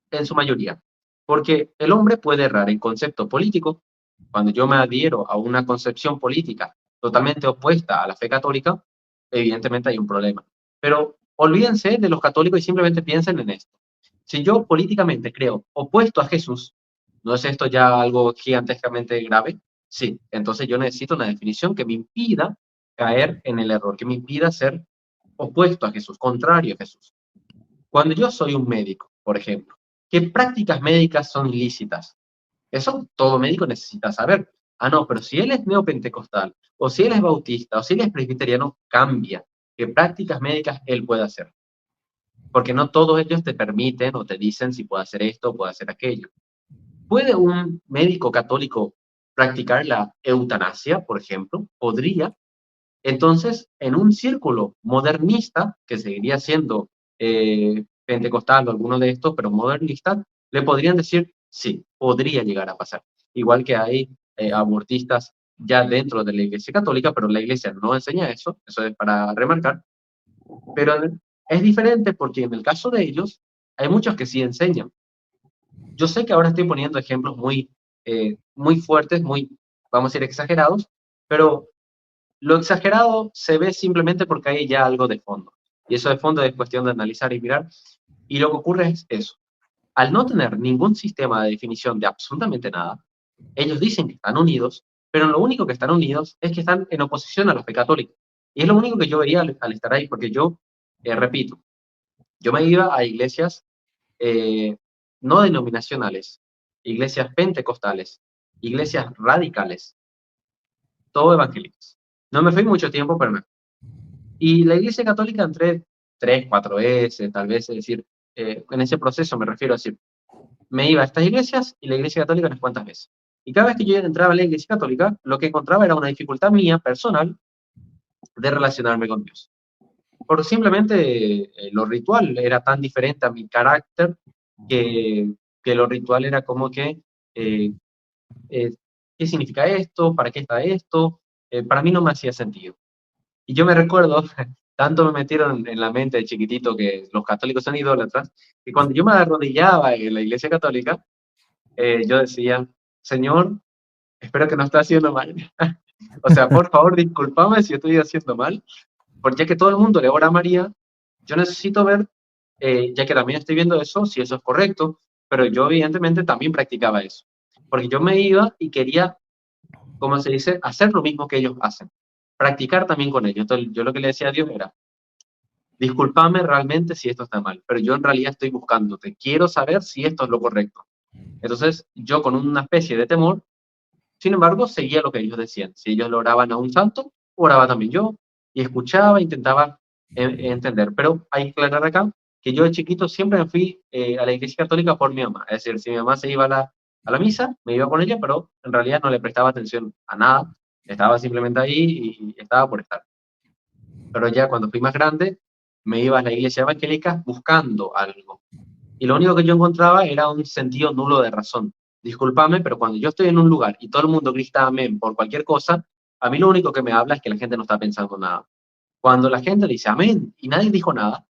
en su mayoría, porque el hombre puede errar en concepto político. Cuando yo me adhiero a una concepción política totalmente opuesta a la fe católica, evidentemente hay un problema. Pero olvídense de los católicos y simplemente piensen en esto. Si yo políticamente creo opuesto a Jesús, ¿no es esto ya algo gigantescamente grave? Sí, entonces yo necesito una definición que me impida caer en el error, que me impida ser opuesto a Jesús, contrario a Jesús. Cuando yo soy un médico, por ejemplo, ¿qué prácticas médicas son ilícitas? Eso todo médico necesita saber. Ah, no, pero si él es neopentecostal, o si él es bautista, o si él es presbiteriano, cambia. ¿Qué prácticas médicas él puede hacer? Porque no todos ellos te permiten o te dicen si puede hacer esto o puede hacer aquello. ¿Puede un médico católico practicar la eutanasia, por ejemplo? Podría. Entonces, en un círculo modernista, que seguiría siendo pentecostal o alguno de estos, pero modernista, le podrían decir, sí, podría llegar a pasar. Igual que hay abortistas ya dentro de la Iglesia Católica, pero la Iglesia no enseña eso es para remarcar, pero es diferente porque en el caso de ellos, hay muchos que sí enseñan. Yo sé que ahora estoy poniendo ejemplos muy fuertes, vamos a decir, exagerados, pero lo exagerado se ve simplemente porque hay ya algo de fondo. Y eso de fondo es cuestión de analizar y mirar. Y lo que ocurre es eso. Al no tener ningún sistema de definición de absolutamente nada, ellos dicen que están unidos, pero lo único que están unidos es que están en oposición a la fe católica. Y es lo único que yo veía al estar ahí, porque yo, repito, yo me iba a iglesias eh, no denominacionales, iglesias pentecostales, iglesias radicales, todo evangélicas. No me fui mucho tiempo, pero me. Y la Iglesia Católica entré 3, 4 veces, tal vez, es decir, en ese proceso me refiero a decir, me iba a estas iglesias y la Iglesia Católica unas cuantas veces. Y cada vez que yo entraba a la Iglesia Católica, lo que encontraba era una dificultad mía, personal, de relacionarme con Dios. Por simplemente lo ritual era tan diferente a mi carácter que lo ritual era como que, eh, eh, ¿qué significa esto? ¿Para qué está esto? Para mí no me hacía sentido. Y yo me recuerdo tanto me metieron en la mente de chiquitito que los católicos son idólatras, que cuando yo me arrodillaba en la iglesia católica, yo decía, Señor, espero que no esté haciendo mal. O sea, por favor, discúlpame si estoy haciendo mal, porque ya que todo el mundo le ora a María, yo necesito ver, ya que también estoy viendo eso, si eso es correcto, pero yo evidentemente también practicaba eso, porque yo me iba y quería, como se dice, hacer lo mismo que ellos hacen, practicar también con ellos. Entonces, yo lo que le decía a Dios era, discúlpame realmente si esto está mal, pero yo en realidad estoy buscándote, quiero saber si esto es lo correcto. Entonces, yo con una especie de temor, sin embargo, seguía lo que ellos decían. Si ellos lo oraban a un santo, oraba también yo, y escuchaba, intentaba entender. Pero hay que aclarar acá que yo de chiquito siempre me fui a la iglesia católica por mi mamá. Es decir, si mi mamá se iba a la misa, me iba con ella, pero en realidad no le prestaba atención a nada. Estaba simplemente ahí y estaba por estar. Pero ya cuando fui más grande, me iba a la iglesia evangélica buscando algo. Y lo único que yo encontraba era un sentido nulo de razón. Discúlpame, pero cuando yo estoy en un lugar y todo el mundo grita amén por cualquier cosa, a mí lo único que me habla es que la gente no está pensando nada. Cuando la gente dice amén y nadie dijo nada,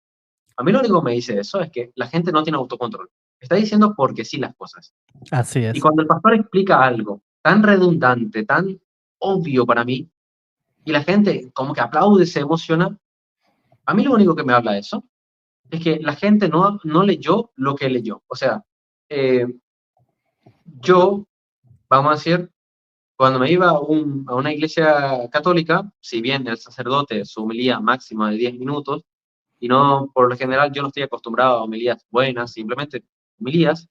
a mí lo único que me dice eso es que la gente no tiene autocontrol. Está diciendo porque sí las cosas. Así Y es. cuando el pastor explica algo tan redundante, tan obvio para mí, y la gente como que aplaude, se emociona, a mí lo único que me habla de eso es que la gente no leyó lo que leyó. O sea, eh, yo, vamos a decir, cuando me iba a una iglesia católica, si bien el sacerdote su homilía máxima de 10 minutos, y no, por lo general yo no estoy acostumbrado a homilías buenas, simplemente homilías,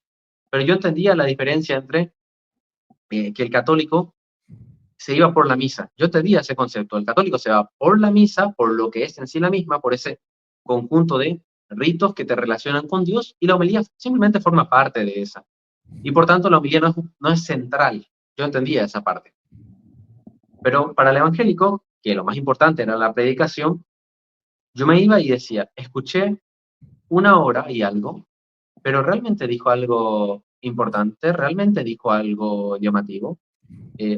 pero yo entendía la diferencia entre que el católico se iba por la misa. Yo entendía ese concepto. El católico se va por la misa, por lo que es en sí la misma, por ese conjunto de ritos que te relacionan con Dios, y la homilía simplemente forma parte de esa. Y por tanto la homilía no es central. Yo entendía esa parte. Pero para el evangélico, que lo más importante era la predicación, yo me iba y decía, escuché una hora y algo, pero realmente dijo algo importante, realmente dijo algo llamativo,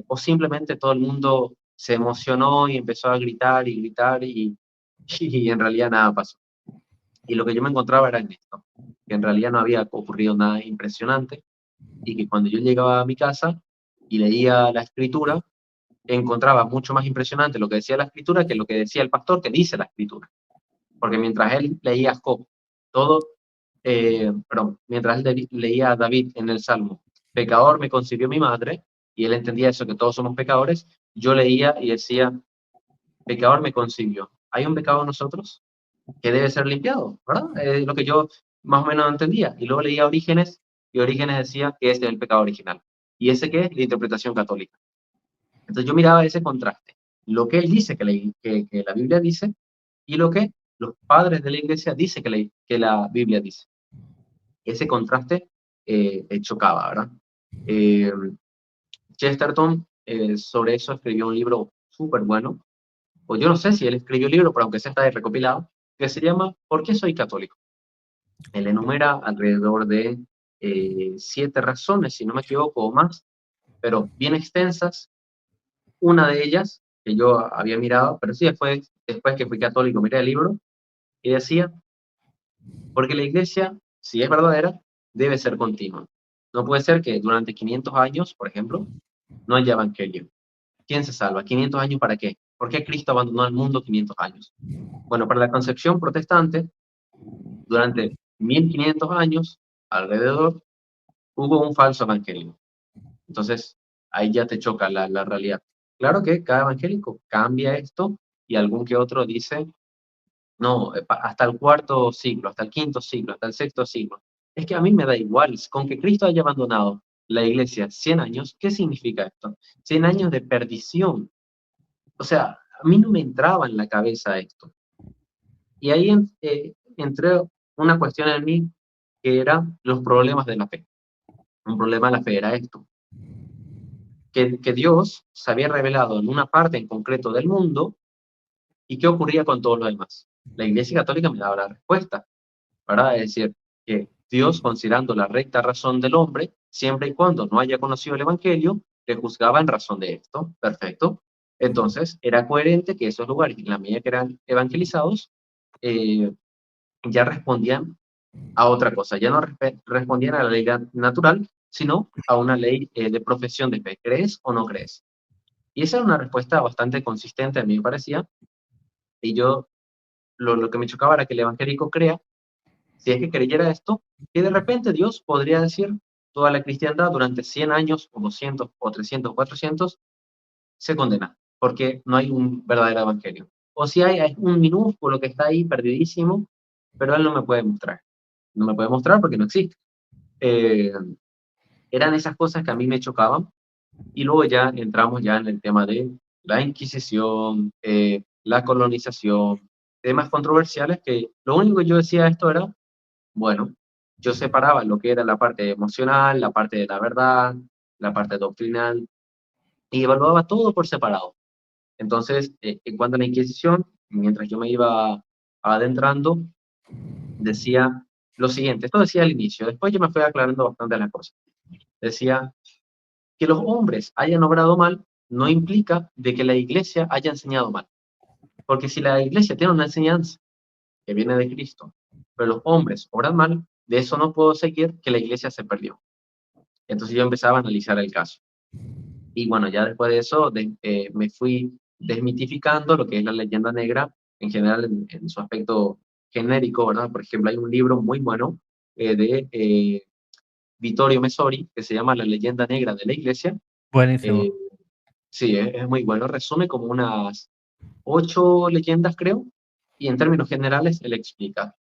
o simplemente todo el mundo se emocionó y empezó a gritar y gritar y en realidad nada pasó. Y lo que yo me encontraba era en esto, que en realidad no había ocurrido nada impresionante y que cuando yo llegaba a mi casa y leía la escritura, encontraba mucho más impresionante lo que decía la escritura que lo que decía el pastor que dice la escritura. Porque mientras él leía Job, todo, perdón, mientras él leía a David en el Salmo, pecador me concibió mi madre, y él entendía eso, que todos somos pecadores, yo leía y decía, pecador me concibió. ¿Hay un pecado en nosotros que debe ser limpiado? ¿Verdad? Es lo que yo más o menos entendía. Y luego leía Orígenes, y Orígenes decía que este es el pecado original. ¿Y ese qué es? La interpretación católica. Entonces yo miraba ese contraste, lo que él dice que la Biblia dice y lo que los padres de la iglesia dicen que la Biblia dice. Ese contraste chocaba, ¿verdad? Eh, Chesterton sobre eso escribió un libro súper bueno, o yo no sé si él escribió el libro, pero aunque sea está recopilado, que se llama ¿Por qué soy católico? Él enumera alrededor de 7 razones, si no me equivoco, o más, pero bien extensas. Una de ellas, que yo había mirado, pero sí después que fui católico, miré el libro y decía, porque la iglesia, si es verdadera, debe ser continua. No puede ser que durante 500 años, por ejemplo, no haya evangelio. ¿Quién se salva? ¿500 años para qué? ¿Por qué Cristo abandonó el mundo 500 años? Bueno, para la concepción protestante, durante 1500 años, alrededor, hubo un falso evangelio. Entonces, ahí ya te choca la realidad. Claro que cada evangélico cambia esto y algún que otro dice, no, hasta el cuarto siglo, hasta el quinto siglo, hasta el sexto siglo. Es que a mí me da igual, con que Cristo haya abandonado la iglesia 100 años, ¿qué significa esto? 100 años de perdición. O sea, a mí no me entraba en la cabeza esto. Y ahí entré una cuestión en mí que era los problemas de la fe. Un problema de la fe era esto, que Dios se había revelado en una parte en concreto del mundo y qué ocurría con todo lo demás. La Iglesia Católica me daba la respuesta, ¿verdad? Es decir, que Dios, considerando la recta razón del hombre, siempre y cuando no haya conocido el Evangelio, le juzgaba en razón de esto. Perfecto. Entonces, era coherente que esos lugares, en la medida que eran evangelizados, ya respondían a otra cosa, ya no respondían a la ley natural, sino a una ley de profesión de fe. ¿Crees o no crees? Y esa era una respuesta bastante consistente, a mí me parecía, y yo lo que me chocaba era que el evangélico crea, si es que creyera esto, que de repente Dios podría decir, toda la cristiandad durante 100 años, o 200, o 300, 400, se condena, porque no hay un verdadero evangelio. O si hay, es un minúsculo que está ahí perdidísimo, pero él no me puede mostrar. No me puede mostrar porque no existe. Eh, Eran esas cosas que a mí me chocaban, y luego ya entramos ya en el tema de la Inquisición, la colonización, temas controversiales que lo único que yo decía esto era, bueno, yo separaba lo que era la parte emocional, la parte de la verdad, la parte doctrinal, y evaluaba todo por separado. Entonces, en cuanto a la Inquisición, mientras yo me iba adentrando, decía lo siguiente, esto decía al inicio, después yo me fui aclarando bastante las cosas. Decía, que los hombres hayan obrado mal no implica de que la iglesia haya enseñado mal. Porque si la iglesia tiene una enseñanza que viene de Cristo, pero los hombres obran mal, de eso no puedo seguir que la iglesia se perdió. Entonces yo empezaba a analizar el caso. Y bueno, ya después de eso me fui desmitificando lo que es la leyenda negra en general en su aspecto genérico, ¿verdad? Por ejemplo, hay un libro muy bueno de Vittorio Messori que se llama La leyenda negra de la iglesia. Buenísimo. Eh, Sí, es muy bueno. Resume como unas 8 leyendas, creo, y en términos generales él explica.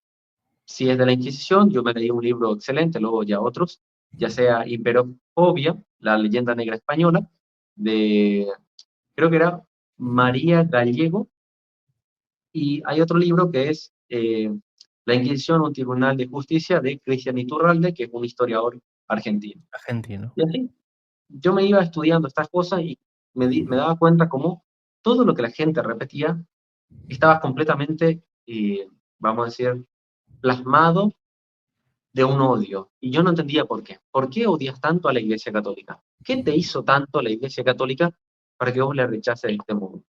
Si es de la Inquisición, yo me leí un libro excelente, luego ya otros, ya sea Imperofobia, la leyenda negra española, de, creo que era María Gallego, y hay otro libro que es La Inquisición, un tribunal de justicia, de Cristian Iturralde, que es un historiador argentino. Argentino. Y así, yo me iba estudiando estas cosas y me daba cuenta cómo todo lo que la gente repetía estaba completamente, vamos a decir, plasmado de un odio. Y yo no entendía por qué. ¿Por qué odias tanto a la Iglesia Católica? ¿Qué te hizo tanto la Iglesia Católica para que vos le rechaces de este modo?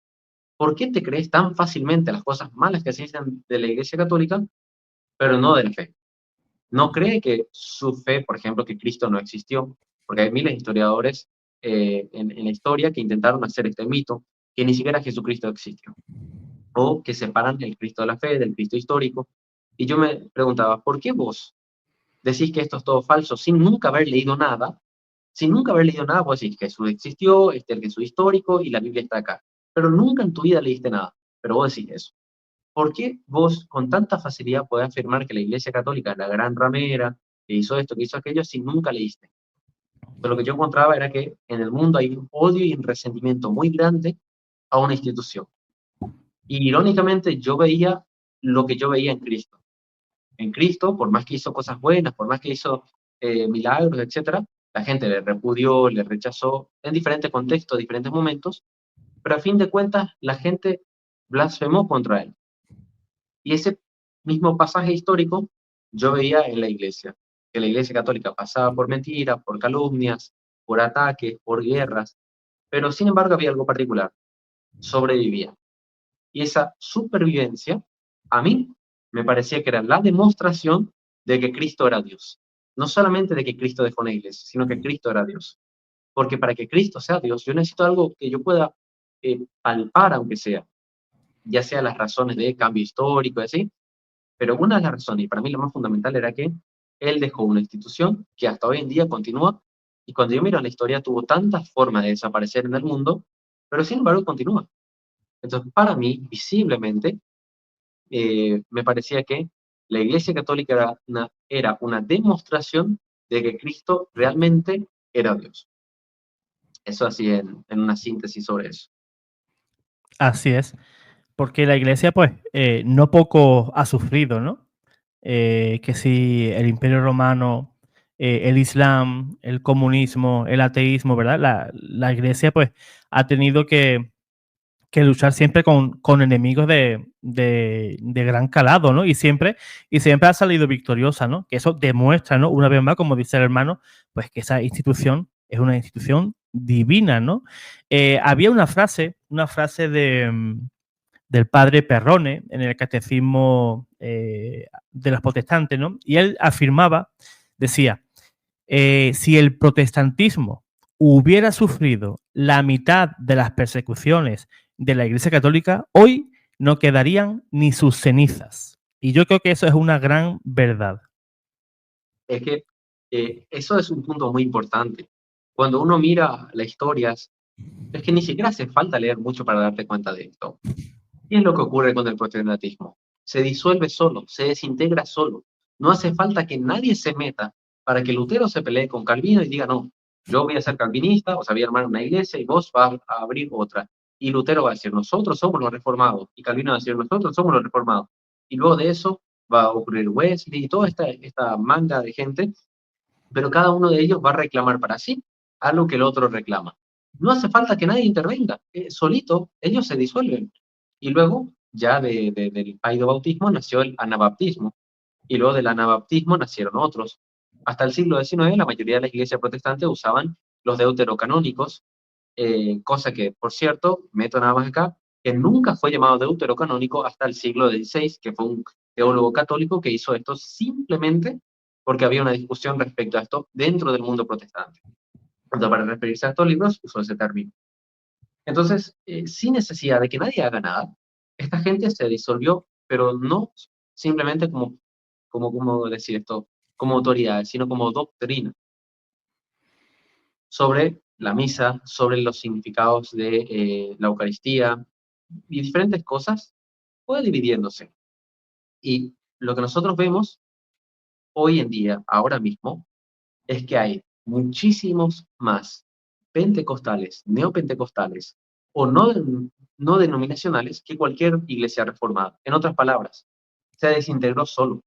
¿Por qué te crees tan fácilmente las cosas malas que se dicen de la Iglesia Católica, pero no de la fe? No cree que su fe, por ejemplo, que Cristo no existió, porque hay miles de historiadores en la historia que intentaron hacer este mito, que ni siquiera Jesucristo existió, o que separan el Cristo de la fe del Cristo histórico. Y yo me preguntaba, ¿por qué vos decís que esto es todo falso sin nunca haber leído nada? Sin nunca haber leído nada, vos decís que Jesús existió, el Jesús histórico y la Biblia está acá, pero nunca en tu vida leíste nada, pero vos decís eso. ¿Por qué vos con tanta facilidad podés afirmar que la Iglesia Católica es la gran ramera, que hizo esto, que hizo aquello, si nunca leíste? Pero lo que yo encontraba era que en el mundo hay un odio y un resentimiento muy grande a una institución. Y irónicamente yo veía lo que yo veía en Cristo. En Cristo, por más que hizo cosas buenas, por más que hizo milagros, etcétera, la gente le repudió, le rechazó en diferentes contextos, diferentes momentos, pero a fin de cuentas la gente blasfemó contra él. Y ese mismo pasaje histórico yo veía en la iglesia, que la iglesia católica pasaba por mentiras, por calumnias, por ataques, por guerras, pero sin embargo había algo particular, sobrevivía. Y esa supervivencia, a mí, me parecía que era la demostración de que Cristo era Dios. No solamente de que Cristo dejó una iglesia, sino que Cristo era Dios. Porque para que Cristo sea Dios, yo necesito algo que yo pueda palpar, aunque sea, ya sea las razones de cambio histórico y así, pero una de las razones, y para mí lo más fundamental, era que él dejó una institución que hasta hoy en día continúa, y cuando yo miro la historia tuvo tantas formas de desaparecer en el mundo, pero sin embargo continúa. Entonces, para mí, visiblemente, me parecía que la Iglesia Católica era una demostración de que Cristo realmente era Dios. Eso así en una síntesis sobre eso. Así es. Porque la iglesia, pues, no poco ha sufrido, ¿no? Que si el Imperio Romano, el Islam, el comunismo, el ateísmo, ¿verdad? La iglesia, pues, ha tenido que luchar siempre con enemigos de gran calado, ¿no? Y siempre ha salido victoriosa, ¿no? Que eso demuestra, ¿no? Una vez más, como dice el hermano, pues que esa institución es una institución divina, ¿no? Había una frase del padre Perrone en el catecismo de los protestantes, ¿no? Y él afirmaba, decía, si el protestantismo hubiera sufrido la mitad de las persecuciones de la Iglesia Católica, hoy no quedarían ni sus cenizas. Y yo creo que eso es una gran verdad. Es que eso es un punto muy importante. Cuando uno mira la historia, es que ni siquiera hace falta leer mucho para darte cuenta de esto. ¿Qué es lo que ocurre con el protestantismo? Se disuelve solo, se desintegra solo. No hace falta que nadie se meta para que Lutero se pelee con Calvino y diga, no, yo voy a ser calvinista, o sea, voy a armar una iglesia y vos vas a abrir otra. Y Lutero va a decir, nosotros somos los reformados. Y Calvino va a decir, nosotros somos los reformados. Y luego de eso va a ocurrir Wesley y toda esta manga de gente, pero cada uno de ellos va a reclamar para sí algo que el otro reclama. No hace falta que nadie intervenga, solito ellos se disuelven. Y luego, ya del paidobautismo nació el anabaptismo, y luego del anabaptismo nacieron otros. Hasta el siglo XIX la mayoría de las iglesias protestantes usaban los deuterocanónicos, cosa que, por cierto, meto nada más acá, que nunca fue llamado deuterocanónico hasta el siglo XVI, que fue un teólogo católico que hizo esto simplemente porque había una discusión respecto a esto dentro del mundo protestante. Entonces, para referirse a estos libros, usó ese término. Entonces, sin necesidad de que nadie haga nada, esta gente se disolvió, pero no simplemente como decir esto, como autoridad, sino como doctrina sobre la misa, sobre los significados de la Eucaristía y diferentes cosas, fue dividiéndose. Y lo que nosotros vemos hoy en día, ahora mismo, es que hay muchísimos más pentecostales, neopentecostales o no denominacionales que cualquier iglesia reformada. En otras palabras, se desintegró solo.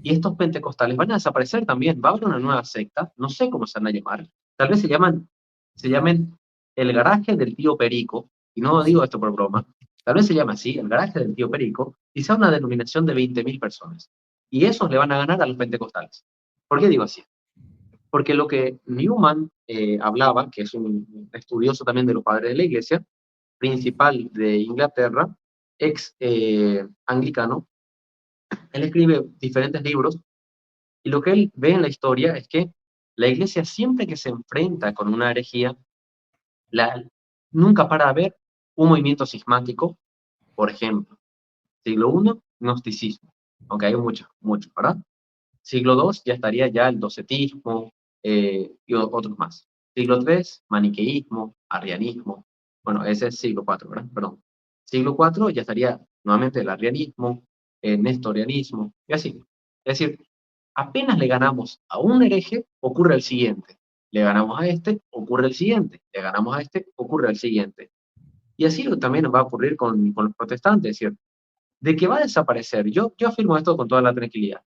Y estos pentecostales van a desaparecer también. Va a haber una nueva secta, no sé cómo se van a llamar. Tal vez se llamen el garaje del tío Perico, y no digo esto por broma. Tal vez se llame así, el garaje del tío Perico, y sea una denominación de 20.000 personas. Y esos le van a ganar a los pentecostales. ¿Por qué digo así? Porque lo que Newman hablaba, que es un estudioso también de los padres de la iglesia, principal de Inglaterra, ex anglicano, él escribe diferentes libros y lo que él ve en la historia es que la iglesia siempre que se enfrenta con una herejía, la, nunca para de ver un movimiento cismático, por ejemplo, siglo I, gnosticismo, aunque hay muchos, ¿verdad? Siglo II ya estaría ya el docetismo y otros más. Siglo III, maniqueísmo, arrianismo. Bueno, ese es siglo IV, ¿verdad? Perdón. Siglo IV ya estaría nuevamente el arrianismo, el nestorianismo y así. Es decir, apenas le ganamos a un hereje, ocurre el siguiente. Le ganamos a este, ocurre el siguiente. Le ganamos a este, ocurre el siguiente. Y así también va a ocurrir con los protestantes. Es decir, de que va a desaparecer, yo afirmo esto con toda la tranquilidad,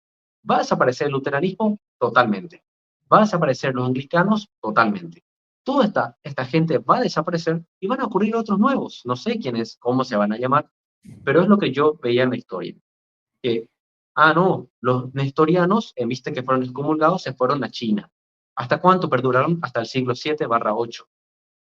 va a desaparecer el luteranismo totalmente, va a desaparecer los anglicanos totalmente. Toda esta gente va a desaparecer y van a ocurrir otros nuevos. No sé quiénes, cómo se van a llamar, pero es lo que yo veía en la historia. Que, no, los nestorianos, en vista que fueron excomulgados, se fueron a China. ¿Hasta cuánto perduraron? Hasta el siglo 7/8.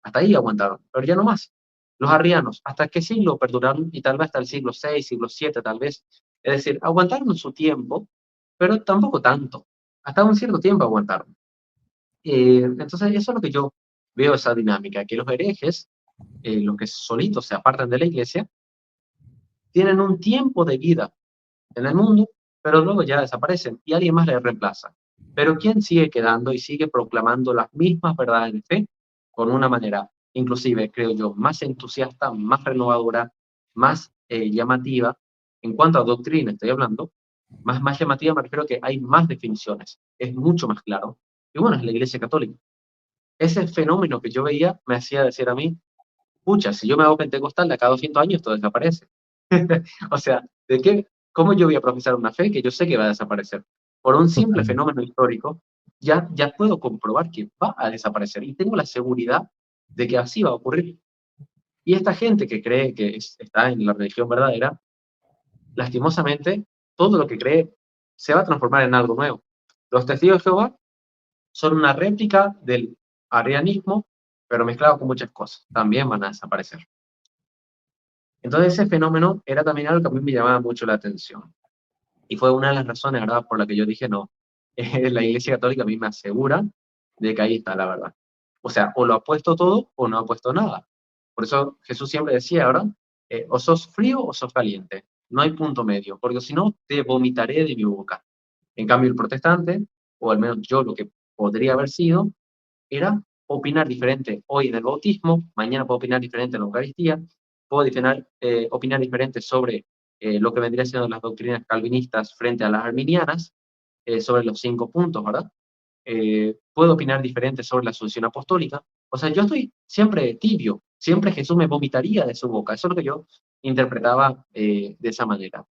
Hasta ahí aguantaron, pero ya no más. Los arrianos, ¿hasta qué siglo perduraron? Y tal vez hasta el siglo VI, siglo VII, tal vez. Es decir, aguantaron su tiempo, pero tampoco tanto. Hasta un cierto tiempo aguantaron. Entonces, eso es lo que yo veo, esa dinámica, que los herejes, los que solitos se apartan de la iglesia, tienen un tiempo de vida en el mundo, pero luego ya desaparecen y alguien más les reemplaza. Pero ¿quién sigue quedando y sigue proclamando las mismas verdades de fe con una manera, inclusive, creo yo, más entusiasta, más renovadora, más llamativa? En cuanto a doctrina estoy hablando, más llamativa me refiero a que hay más definiciones, es mucho más claro. Y bueno, es la Iglesia Católica. Ese fenómeno que yo veía me hacía decir a mí, pucha, si yo me hago pentecostal de acá a 200 años, todo desaparece. O sea, ¿cómo yo voy a profesar una fe que yo sé que va a desaparecer? Por un simple Totalmente. fenómeno histórico, ya puedo comprobar que va a desaparecer y tengo la seguridad de que así va a ocurrir. Y esta gente que cree que está en la religión verdadera, lastimosamente, todo lo que cree se va a transformar en algo nuevo. Los testigos de Jehová son una réplica del arrianismo, pero mezclado con muchas cosas, también van a desaparecer. Entonces ese fenómeno era también algo que a mí me llamaba mucho la atención. Y fue una de las razones, ¿verdad?, por la que yo dije, no, la Iglesia Católica a mí me asegura de que ahí está la verdad. O sea, o lo ha puesto todo o no ha puesto nada. Por eso Jesús siempre decía, ¿verdad? O sos frío o sos caliente. No hay punto medio, porque si no, te vomitaré de mi boca. En cambio, el protestante, o al menos yo lo que podría haber sido, era opinar diferente hoy en el bautismo, mañana puedo opinar diferente en la Eucaristía, puedo opinar diferente sobre lo que vendría siendo las doctrinas calvinistas frente a las arminianas, sobre los 5 puntos, ¿verdad? Puedo opinar diferente sobre la asunción apostólica. O sea, yo estoy siempre tibio, siempre Jesús me vomitaría de su boca. Eso es lo que yo interpretaba de esa manera.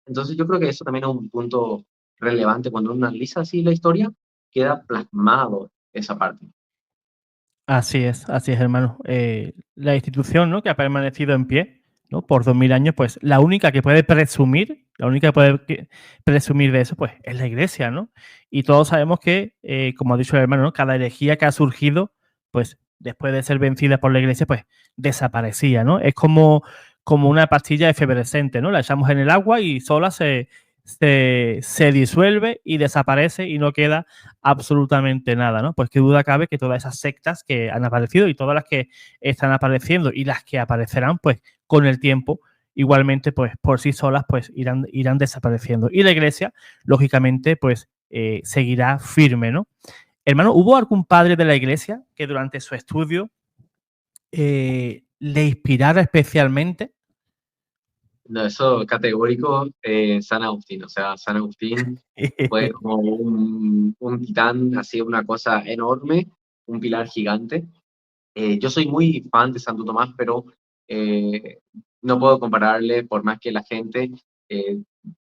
Entonces yo creo que eso también es un punto relevante cuando uno analiza así la historia, queda plasmado esa parte. Así es, hermano. La institución, ¿no?, que ha permanecido en pie, ¿no?, por 2000 años, pues la única que puede presumir, la única que puede presumir de eso, pues es la Iglesia, ¿no? Y todos sabemos que, como ha dicho el hermano, ¿no?, cada herejía que ha surgido, pues después de ser vencida por la Iglesia, pues desaparecía, ¿no? Es como una pastilla efervescente, ¿no? La echamos en el agua y sola se disuelve y desaparece y no queda absolutamente nada, ¿no? Pues qué duda cabe que todas esas sectas que han aparecido y todas las que están apareciendo y las que aparecerán, pues con el tiempo, igualmente, pues por sí solas, pues irán desapareciendo. Y la Iglesia, lógicamente, pues seguirá firme, ¿no? Hermano, ¿hubo algún padre de la Iglesia que durante su estudio le inspirara especialmente? No, eso categórico, San Agustín. O sea, San Agustín fue como un titán, así una cosa enorme, un pilar gigante. Yo soy muy fan de Santo Tomás, pero eh, no puedo compararle, por más que la gente eh,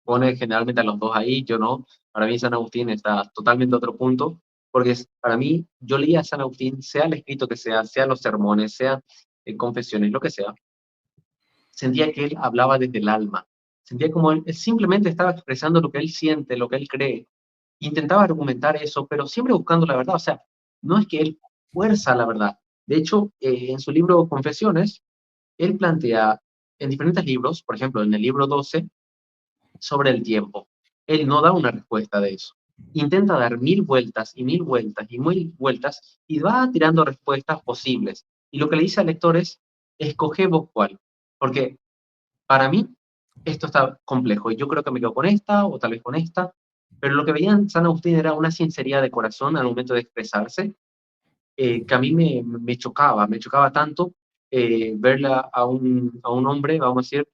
pone generalmente a los dos ahí, yo no. Para mí San Agustín está totalmente a otro punto, porque para mí, yo leía a San Agustín, sea el escrito que sea los sermones, sea confesiones, lo que sea, sentía que él hablaba desde el alma. Sentía como él simplemente estaba expresando lo que él siente, lo que él cree. Intentaba argumentar eso, pero siempre buscando la verdad. O sea, no es que él fuerza la verdad. De hecho, en su libro Confesiones, él plantea en diferentes libros, por ejemplo, en el libro 12, sobre el tiempo. Él no da una respuesta de eso. Intenta dar 1000 vueltas y 1000 vueltas y 1000 vueltas y va tirando respuestas posibles. Y lo que le dice al lector es, escoge vos cuál. Porque para mí, esto está complejo y yo creo que me quedo con esta o tal vez con esta, pero lo que veía en San Agustín era una sinceridad de corazón al momento de expresarse, que a mí me chocaba tanto verla a un hombre, vamos a decir,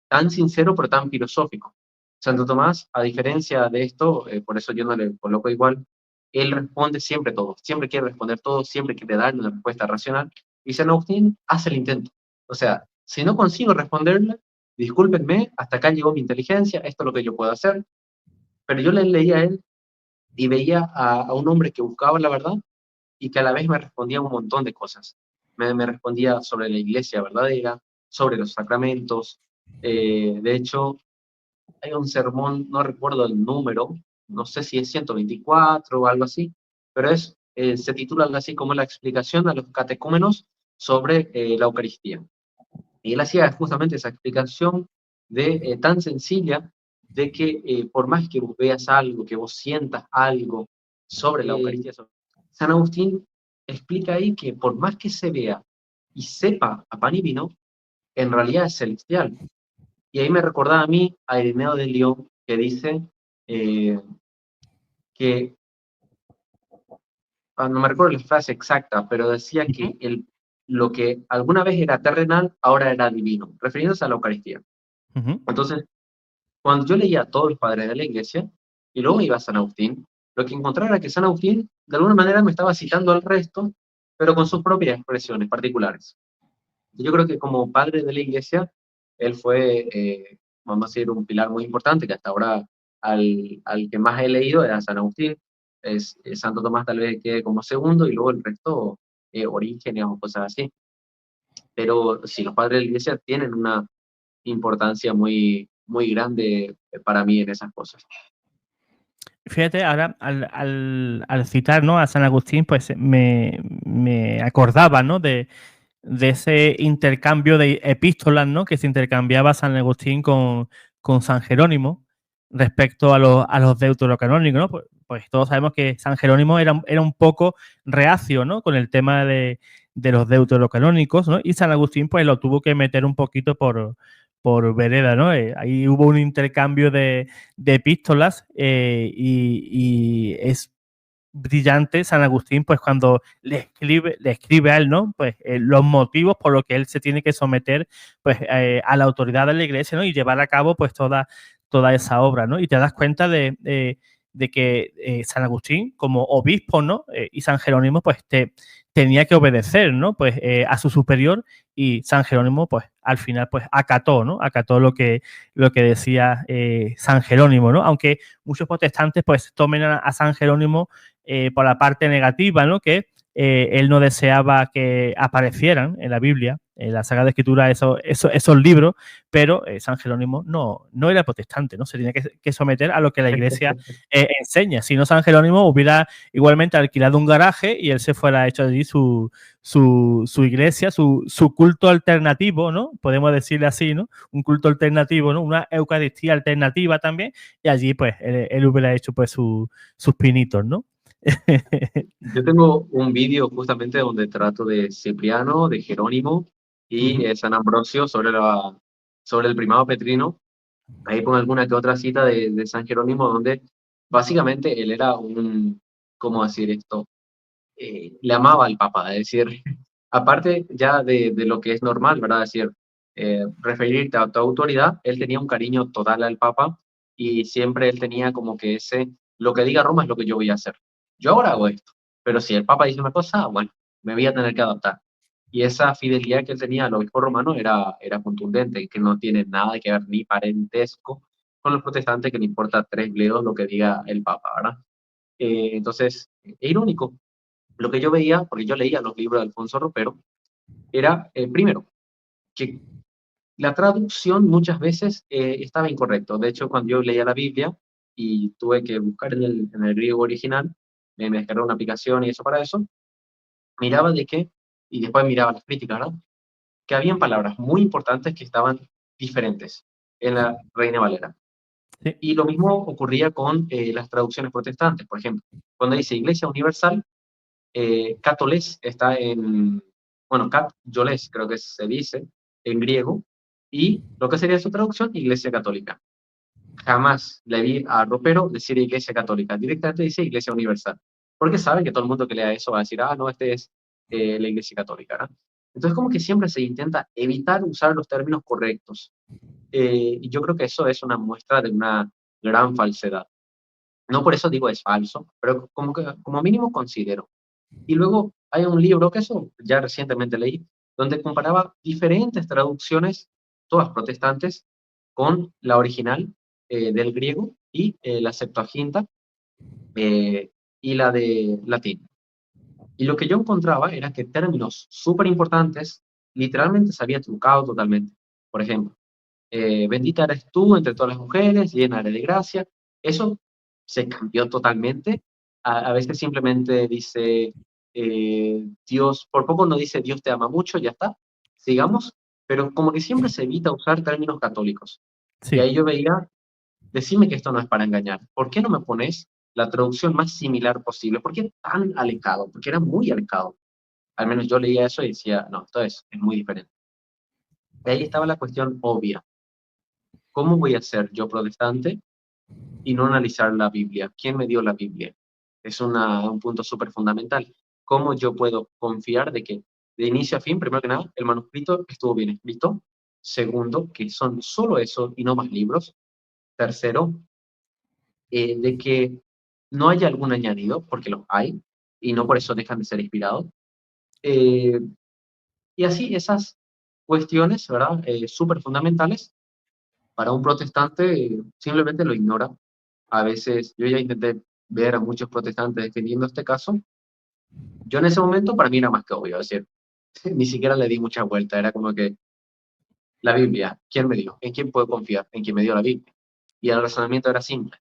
tan sincero pero tan filosófico. Santo Tomás, a diferencia de esto, por eso yo no le coloco igual, él responde siempre todo, siempre quiere responder todo, siempre quiere darle una respuesta racional, y San Agustín hace el intento. O sea, si no consigo responderle, discúlpenme, hasta acá llegó mi inteligencia, esto es lo que yo puedo hacer, pero yo le leía a él y veía a un hombre que buscaba la verdad y que a la vez me respondía un montón de cosas. Me respondía sobre la iglesia verdadera, sobre los sacramentos. De hecho, hay un sermón, no recuerdo el número, no sé si es 124 o algo así, pero se titula algo así como la explicación a los catecúmenos sobre la Eucaristía. Y él hacía justamente esa explicación tan sencilla de que por más que vos veas algo, que vos sientas algo sobre la Eucaristía, San Agustín explica ahí que por más que se vea y sepa a pan y vino, en realidad es celestial. Y ahí me recordaba a mí a Ireneo de León, que dice eh, que, no me recuerdo la frase exacta, pero decía que lo que alguna vez era terrenal, ahora era divino, refiriéndose a la Eucaristía. Ujú. Entonces, cuando yo leía a todos los padres de la iglesia, y luego iba a San Agustín, lo que encontraba era que San Agustín, de alguna manera, me estaba citando al resto, pero con sus propias expresiones particulares. Yo creo que como padre de la iglesia, él fue, vamos a decir, un pilar muy importante, que hasta ahora al que más he leído era San Agustín. Santo Tomás tal vez quede como segundo, y luego el resto, Orígenes o cosas así. Pero sí, los padres de la iglesia tienen una importancia muy, muy grande para mí en esas cosas. fíjate, ahora al citar, ¿no?, a San Agustín, pues me acordaba, ¿no?, de ese intercambio de epístolas, ¿no?, que se intercambiaba San Agustín con San Jerónimo respecto a los deuterocanónicos, ¿no? Pues todos sabemos que San Jerónimo era un poco reacio, ¿no?, con el tema de los deuterocanónicos, ¿no? Y San Agustín pues lo tuvo que meter un poquito por vereda, ¿no? Ahí hubo un intercambio de epístolas, y es brillante San Agustín, pues cuando le escribe a él, ¿no? Pues los motivos por los que él se tiene que someter, pues a la autoridad de la iglesia, ¿no? Y llevar a cabo, pues toda esa obra, ¿no? Y te das cuenta de que San Agustín, como obispo, ¿no? Y San Jerónimo, pues tenía que obedecer, ¿no? Pues a su superior, y San Jerónimo, pues al final, pues acató, ¿no? Acató lo que decía San Jerónimo, ¿no? Aunque muchos protestantes, pues tomen a San Jerónimo por la parte negativa, ¿no? Que él no deseaba que aparecieran en la Biblia, en la Sagrada Escritura, esos libros, pero San Jerónimo no era protestante, ¿no? Se tenía que someter a lo que la iglesia enseña. Si no, San Jerónimo hubiera igualmente alquilado un garaje y él se fuera hecho allí su iglesia, su culto alternativo, ¿no? Podemos decirle así, ¿no? Un culto alternativo, ¿no? Una Eucaristía alternativa también, y allí pues él hubiera hecho pues sus pinitos, ¿no? Yo tengo un vídeo justamente donde trato de Cipriano, de Jerónimo y Ujú. San Ambrosio sobre el primado petrino. Ahí pongo alguna que otra cita de San Jerónimo donde básicamente él era ¿cómo decir esto? Le amaba al Papa, es decir, aparte ya de lo que es normal, ¿verdad? Es decir, referirte a tu autoridad, él tenía un cariño total al Papa y siempre él tenía como que lo que diga Roma es lo que yo voy a hacer. Yo ahora hago esto, pero si el Papa dice una cosa, bueno, me voy a tener que adaptar. Y esa fidelidad que él tenía al obispo romano era contundente, que no tiene nada que ver ni parentesco con los protestantes, que le importa tres bledos lo que diga el Papa, ¿verdad? Entonces, es irónico, lo que yo veía, porque yo leía los libros de Alfonso Ropero, era, primero, que la traducción muchas veces estaba incorrecta. De hecho, cuando yo leía la Biblia y tuve que buscar en el griego original, me descargué una aplicación y eso para eso, miraba de que, y después miraba las críticas, ¿verdad? Que habían palabras muy importantes que estaban diferentes en la Reina Valera. Sí, Y lo mismo ocurría con las traducciones protestantes. Por ejemplo, cuando dice Iglesia Universal, cátoles está bueno, yoles creo que se dice en griego, y lo que sería su traducción, Iglesia Católica. Jamás le vi a Ropero decir Iglesia Católica, directamente dice Iglesia Universal, porque saben que todo el mundo que lea eso va a decir, ah, no, este es la Iglesia Católica, ¿no? Entonces, como que siempre se intenta evitar usar los términos correctos. Y yo creo que eso es una muestra de una gran falsedad. No por eso digo es falso, pero como mínimo considero. Y luego hay un libro que eso ya recientemente leí, donde comparaba diferentes traducciones, todas protestantes, con la original del griego y la Septuaginta eh, y la de latín. Y lo que yo encontraba era que términos súper importantes literalmente se había trucado totalmente. Por ejemplo, bendita eres tú entre todas las mujeres, llena eres de gracia. Eso se cambió totalmente. A veces simplemente dice Dios, por poco no dice Dios te ama mucho, ya está, sigamos, pero como que siempre se evita usar términos católicos. Y sí, ahí yo veía, decime que esto no es para engañar. ¿Por qué no me pones la traducción más similar posible? ¿Por qué tan alejado? Porque era muy alejado. Al menos yo leía eso y decía, no, esto es muy diferente. Y ahí estaba la cuestión obvia. ¿Cómo voy a ser yo protestante y no analizar la Biblia? ¿Quién me dio la Biblia? Es un punto súper fundamental. ¿Cómo yo puedo confiar de que de inicio a fin, primero que nada, el manuscrito estuvo bien escrito? Segundo, que son solo eso y no más libros. Tercero, de que no haya algún añadido, porque los hay, y no por eso dejan de ser inspirados. Eh, y así esas cuestiones, ¿verdad? Súper fundamentales para un protestante, simplemente lo ignora. A veces, yo ya intenté ver a muchos protestantes defendiendo este caso. Yo en ese momento, para mí era más que obvio, es decir, ni siquiera le di mucha vuelta, era como que la Biblia, ¿quién me dio? ¿En quién puedo confiar? En quién me dio la Biblia. Y el razonamiento era simple.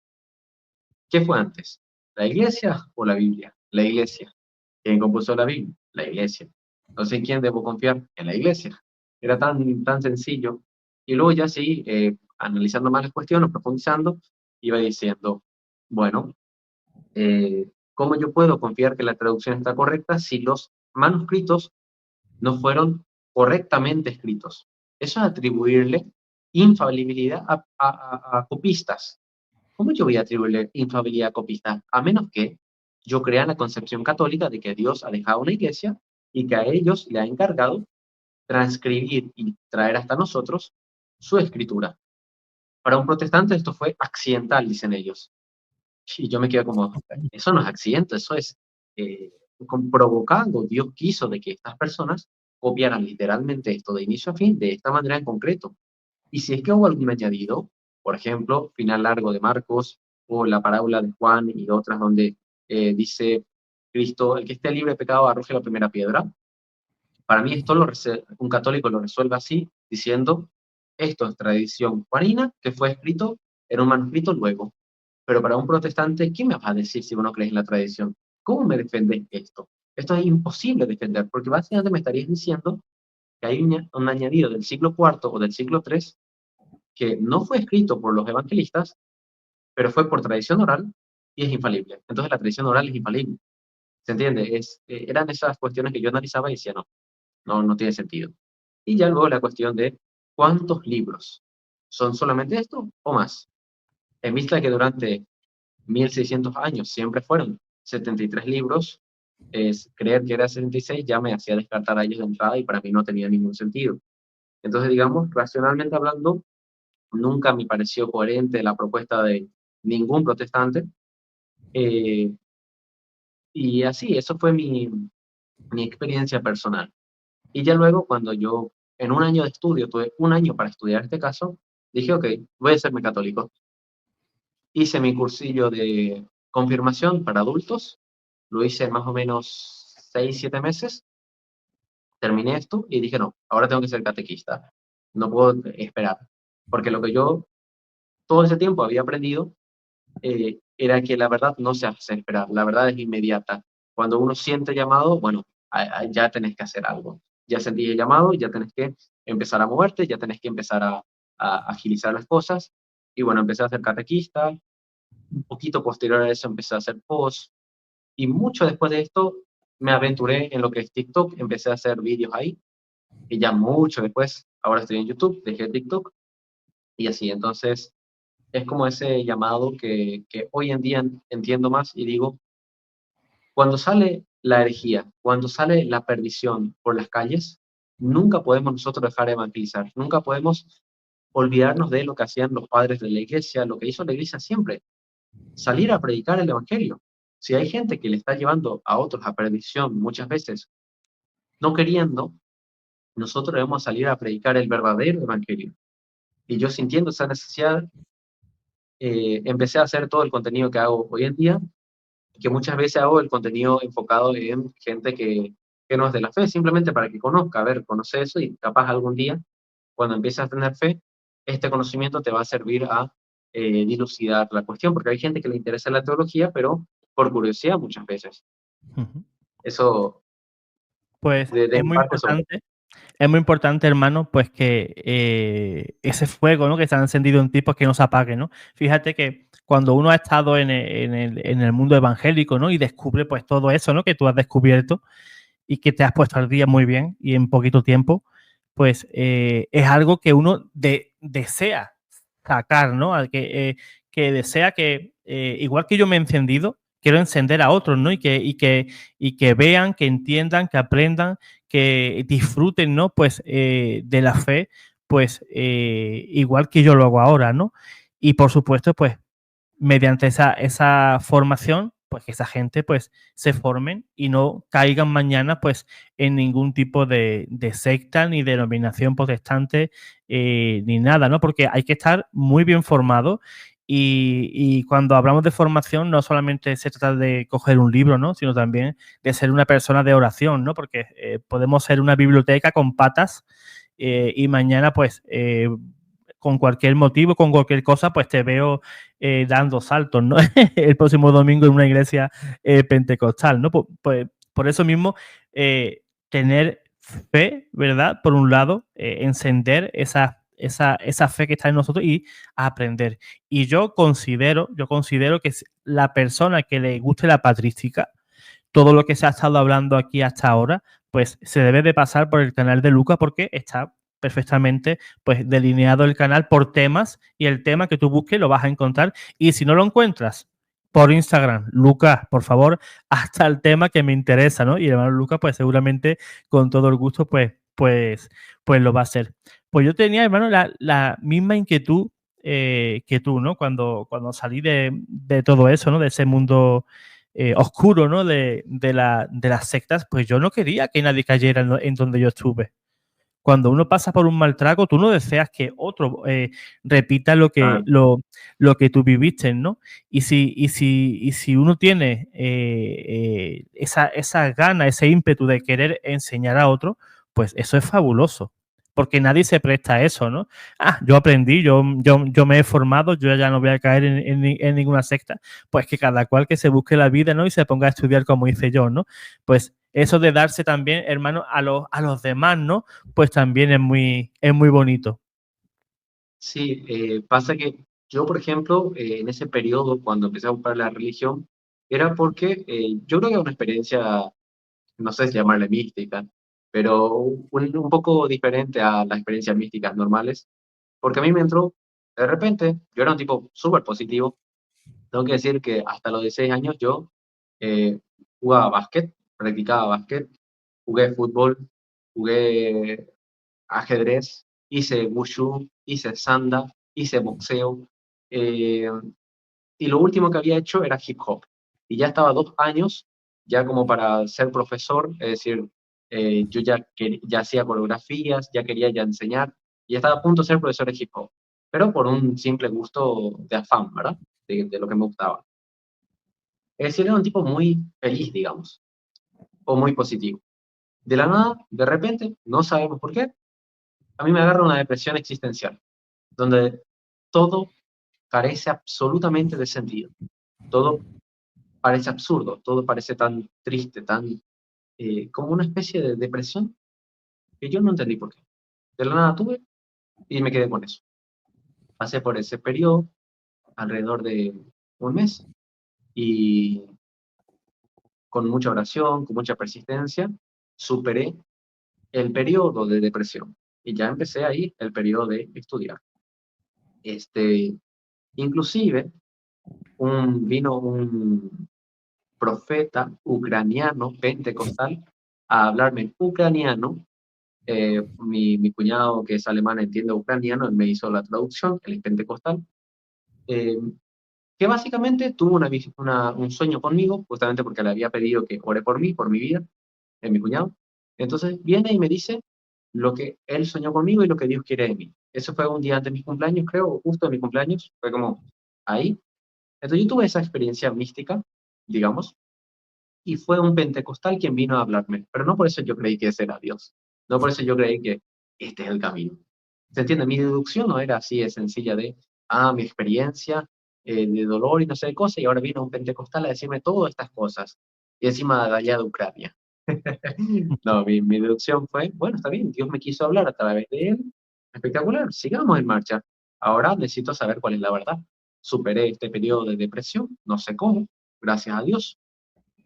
¿Qué fue antes? ¿La iglesia o la Biblia? La iglesia. ¿Quién compuso la Biblia? La iglesia. Entonces, ¿en quién debo confiar? En la iglesia. Era tan sencillo. Y luego ya sí, analizando más las cuestiones, profundizando, iba diciendo, bueno, ¿cómo yo puedo confiar que la traducción está correcta si los manuscritos no fueron correctamente escritos? Eso es atribuirle infalibilidad a copistas. ¿Cómo yo voy a atribuirle infalibilidad a copistas? A menos que yo crea la concepción católica de que Dios ha dejado una iglesia y que a ellos le ha encargado transcribir y traer hasta nosotros su escritura. Para un protestante esto fue accidental, dicen ellos. Y yo me quedo como, eso no es accidente, eso es provocando. Dios quiso de que estas personas copiaran literalmente esto de inicio a fin de esta manera en concreto. Y si es que hubo algún añadido, por ejemplo, final largo de Marcos o la parábola de Juan y otras donde dice Cristo, el que esté libre de pecado arroje la primera piedra. Para mí esto un católico lo resuelve así, diciendo, esto es tradición juanina que fue escrito en un manuscrito luego. Pero para un protestante, ¿qué me vas a decir si vos no crees en la tradición? ¿Cómo me defendés esto? Esto es imposible defender, porque básicamente me estarías diciendo que hay un añadido del siglo IV o del siglo III que no fue escrito por los evangelistas, pero fue por tradición oral y es infalible. Entonces la tradición oral es infalible. ¿Se entiende? Eran esas cuestiones que yo analizaba y decía, no tiene sentido. Y ya luego la cuestión de cuántos libros. ¿Son solamente esto o más? En vista de que durante 1600 años siempre fueron 73 libros, creer que era 76 ya me hacía descartar a ellos de entrada y para mí no tenía ningún sentido. Entonces, digamos, racionalmente hablando, nunca me pareció coherente la propuesta de ningún protestante. Y así, eso fue mi experiencia personal. Y ya luego, cuando yo en un año de estudio, tuve un año para estudiar este caso, dije, ok, voy a hacerme católico. Hice mi cursillo de confirmación para adultos, lo hice más o menos 6, 7 meses, terminé esto y dije, no, ahora tengo que ser catequista, no puedo esperar, porque lo que yo todo ese tiempo había aprendido era que la verdad no se hace esperar, la verdad es inmediata. Cuando uno siente llamado, bueno, ya tenés que hacer algo. Ya sentí el llamado, ya tenés que empezar a moverte, ya tenés que empezar a agilizar las cosas. Y bueno, empecé a hacer catequista, un poquito posterior a eso empecé a hacer post, y mucho después de esto me aventuré en lo que es TikTok, empecé a hacer vídeos ahí, y ya mucho después, ahora estoy en YouTube, dejé TikTok, y así, entonces es como ese llamado que hoy en día entiendo más y digo, cuando sale la herejía, cuando sale la perdición por las calles, nunca podemos nosotros dejar de evangelizar, nunca podemos olvidarnos de lo que hacían los padres de la iglesia, lo que hizo la iglesia siempre, salir a predicar el evangelio. Si hay gente que le está llevando a otros a perdición muchas veces, no queriendo, nosotros debemos salir a predicar el verdadero evangelio. Y yo sintiendo esa necesidad, empecé a hacer todo el contenido que hago hoy en día, que muchas veces hago el contenido enfocado en gente que no es de la fe, simplemente para que conozca, a ver, conoce eso y capaz algún día, cuando empieces a tener fe, este conocimiento te va a servir a dilucidar la cuestión, porque hay gente que le interesa la teología, pero por curiosidad muchas veces. Eso, Pues de mi parte, sobre. es muy importante, hermano, pues que ese fuego, ¿no?, que está encendido en ti, pues que no se apague, ¿no? Fíjate que cuando uno ha estado en el mundo evangélico, ¿no?, y descubre pues todo eso, ¿no?, que tú has descubierto y que te has puesto al día muy bien y en poquito tiempo, pues es algo que uno desea sacar, ¿no? Que desea que, igual que yo me he encendido, quiero encender a otros, ¿no? Y que vean, que entiendan, que aprendan, que disfruten, ¿no? Pues de la fe, pues igual que yo lo hago ahora, ¿no? Y por supuesto, pues mediante esa formación, pues que esa gente pues se formen y no caigan mañana pues en ningún tipo de secta ni denominación protestante ni nada, ¿no? Porque hay que estar muy bien formado y cuando hablamos de formación no solamente se trata de coger un libro, ¿no?, sino también de ser una persona de oración, ¿no? Porque podemos ser una biblioteca con patas y mañana pues con cualquier motivo, con cualquier cosa, pues te veo dando saltos, ¿no? El próximo domingo en una iglesia pentecostal, ¿no? Pues, por eso mismo, tener fe, ¿verdad? Por un lado, encender esa fe que está en nosotros y aprender. Y yo considero que la persona que le guste la patrística, todo lo que se ha estado hablando aquí hasta ahora, pues se debe de pasar por el canal de Lucas porque está perfectamente pues delineado el canal por temas y el tema que tú busques lo vas a encontrar y si no lo encuentras por Instagram, Lucas, por favor, hasta el tema que me interesa, ¿no? Y el hermano Lucas pues seguramente con todo el gusto pues lo va a hacer. Pues yo tenía, hermano, la misma inquietud que tú, ¿no? Cuando salí de todo eso, ¿no? De ese mundo oscuro, ¿no? De las sectas, pues yo no quería que nadie cayera en donde yo estuve. Cuando uno pasa por un mal trago, tú no deseas que otro repita Ah, lo que tú viviste, ¿no? Y si uno tiene esa gana, ese ímpetu de querer enseñar a otro, pues eso es fabuloso. Porque nadie se presta a eso, ¿no? Ah, yo aprendí, yo me he formado, yo ya no voy a caer en ninguna secta. Pues que cada cual que se busque la vida, ¿no? Y se ponga a estudiar como hice yo, ¿no? Pues eso de darse también, hermano, a los demás, ¿no? Pues también es muy bonito. sí, pasa que yo, por ejemplo, en ese periodo, cuando empecé a buscar la religión, era porque yo creo que era una experiencia, no sé si llamarle mística, pero un poco diferente a las experiencias místicas normales, porque a mí me entró, de repente, yo era un tipo súper positivo. Tengo que decir que hasta los 16 años yo eh, jugaba básquet, practicaba básquet, jugué fútbol, jugué ajedrez, hice wushu, hice sanda, hice boxeo, eh, y lo último que había hecho era hip hop. Y ya estaba 2 años, ya como para ser profesor, es decir, yo ya hacía coreografías, ya quería ya enseñar, y estaba a punto de ser profesor de hip hop, pero por un simple gusto de afán, ¿verdad? De lo que me gustaba. Es decir, era un tipo muy feliz, digamos, o muy positivo. De la nada, de repente, no sabemos por qué, a mí me agarra una depresión existencial, donde todo carece absolutamente de sentido. Todo parece absurdo, todo parece tan triste, tan como una especie de depresión que yo no entendí por qué. De la nada tuve y me quedé con eso. Pasé por ese periodo alrededor de un mes y con mucha oración, con mucha persistencia, superé el periodo de depresión y ya empecé ahí el periodo de estudiar. Este, inclusive vino un profeta ucraniano pentecostal a hablarme en ucraniano. Mi cuñado, que es alemán, entiende ucraniano, él me hizo la traducción, él es pentecostal, eh, que básicamente tuvo un sueño conmigo, justamente porque le había pedido que ore por mí, por mi vida, mi cuñado. Entonces viene y me dice lo que él soñó conmigo y lo que Dios quiere de mí. Eso fue un día antes de mi cumpleaños, creo, justo de mi cumpleaños, fue como ahí. Entonces yo tuve esa experiencia mística, digamos, y fue un pentecostal quien vino a hablarme, pero no por eso yo creí que ese era Dios, no por eso yo creí que este es el camino. ¿Se entiende? Mi deducción no era así de sencilla de, mi experiencia de dolor y no sé qué cosa, y ahora vino un pentecostal a decirme todas estas cosas, y encima de allá de Ucrania. No, mi deducción fue, bueno, está bien, Dios me quiso hablar a través de él, espectacular, sigamos en marcha. Ahora necesito saber cuál es la verdad. Superé este periodo de depresión, no sé cómo, gracias a Dios.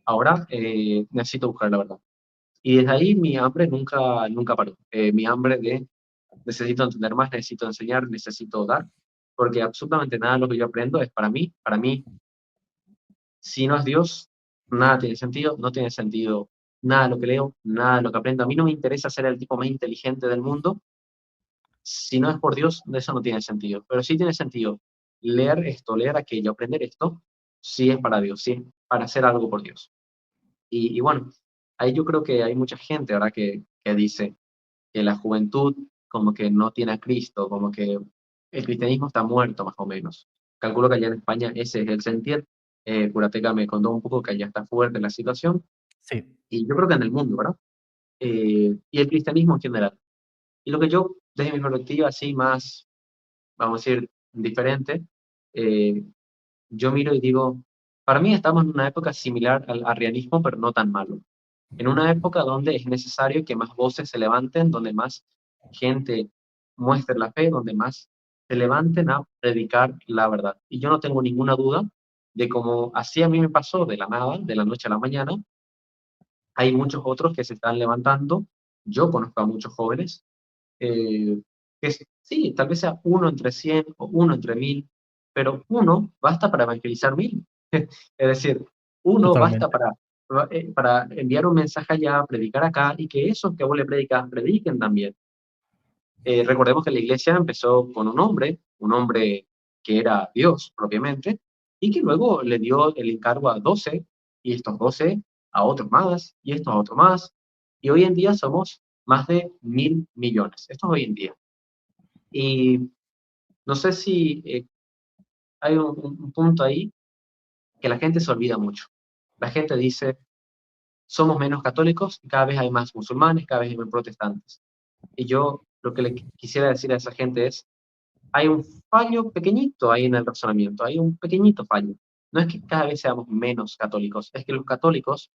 Ahora necesito buscar la verdad. Y desde ahí mi hambre nunca paró. Mi hambre de necesito entender más, necesito enseñar, necesito dar, porque absolutamente nada de lo que yo aprendo es para mí. Para mí, si no es Dios, nada tiene sentido, no tiene sentido nada de lo que leo, nada de lo que aprendo. A mí no me interesa ser el tipo más inteligente del mundo. Si no es por Dios, eso no tiene sentido. Pero sí tiene sentido leer esto, leer aquello, aprender esto, sí es para Dios, sí es para hacer algo por Dios. Y bueno, ahí yo creo que hay mucha gente, ¿verdad?, que dice que la juventud como que no tiene a Cristo, como que el cristianismo está muerto más o menos. Calculo que allá en España ese es el sentir. Curateca me contó un poco que allá está fuerte la situación, Sí. y yo creo que en el mundo, ¿verdad? Y el cristianismo en general. Y lo que yo, desde mi perspectiva así más vamos a decir, diferente, eh, yo miro y digo, para mí estamos en una época similar al arrianismo, pero no tan malo. En una época donde es necesario que más voces se levanten, donde más gente muestre la fe, donde más se levanten a predicar la verdad. Y yo no tengo ninguna duda de cómo así a mí me pasó de la nada, de la noche a la mañana, hay muchos otros que se están levantando. Yo conozco a muchos jóvenes sí, tal vez sea uno entre 100 o uno entre 1000, pero uno basta para evangelizar 1000. Es decir, uno basta Totalmente. para enviar un mensaje allá, predicar acá, y que esos que vos le predicas prediquen también. Recordemos que la iglesia empezó con un hombre que era Dios propiamente, y que luego le dio el encargo a 12, y estos 12 a otros más, y estos a otros más, y hoy en día somos más de 1000 millones. Esto es hoy en día. Y no sé si hay un punto ahí que la gente se olvida mucho. La gente dice, somos menos católicos y cada vez hay más musulmanes, cada vez hay más protestantes. Y yo lo que le quisiera decir a esa gente es, hay un fallo pequeñito ahí en el razonamiento, hay un pequeñito fallo. No es que cada vez seamos menos católicos, es que los católicos,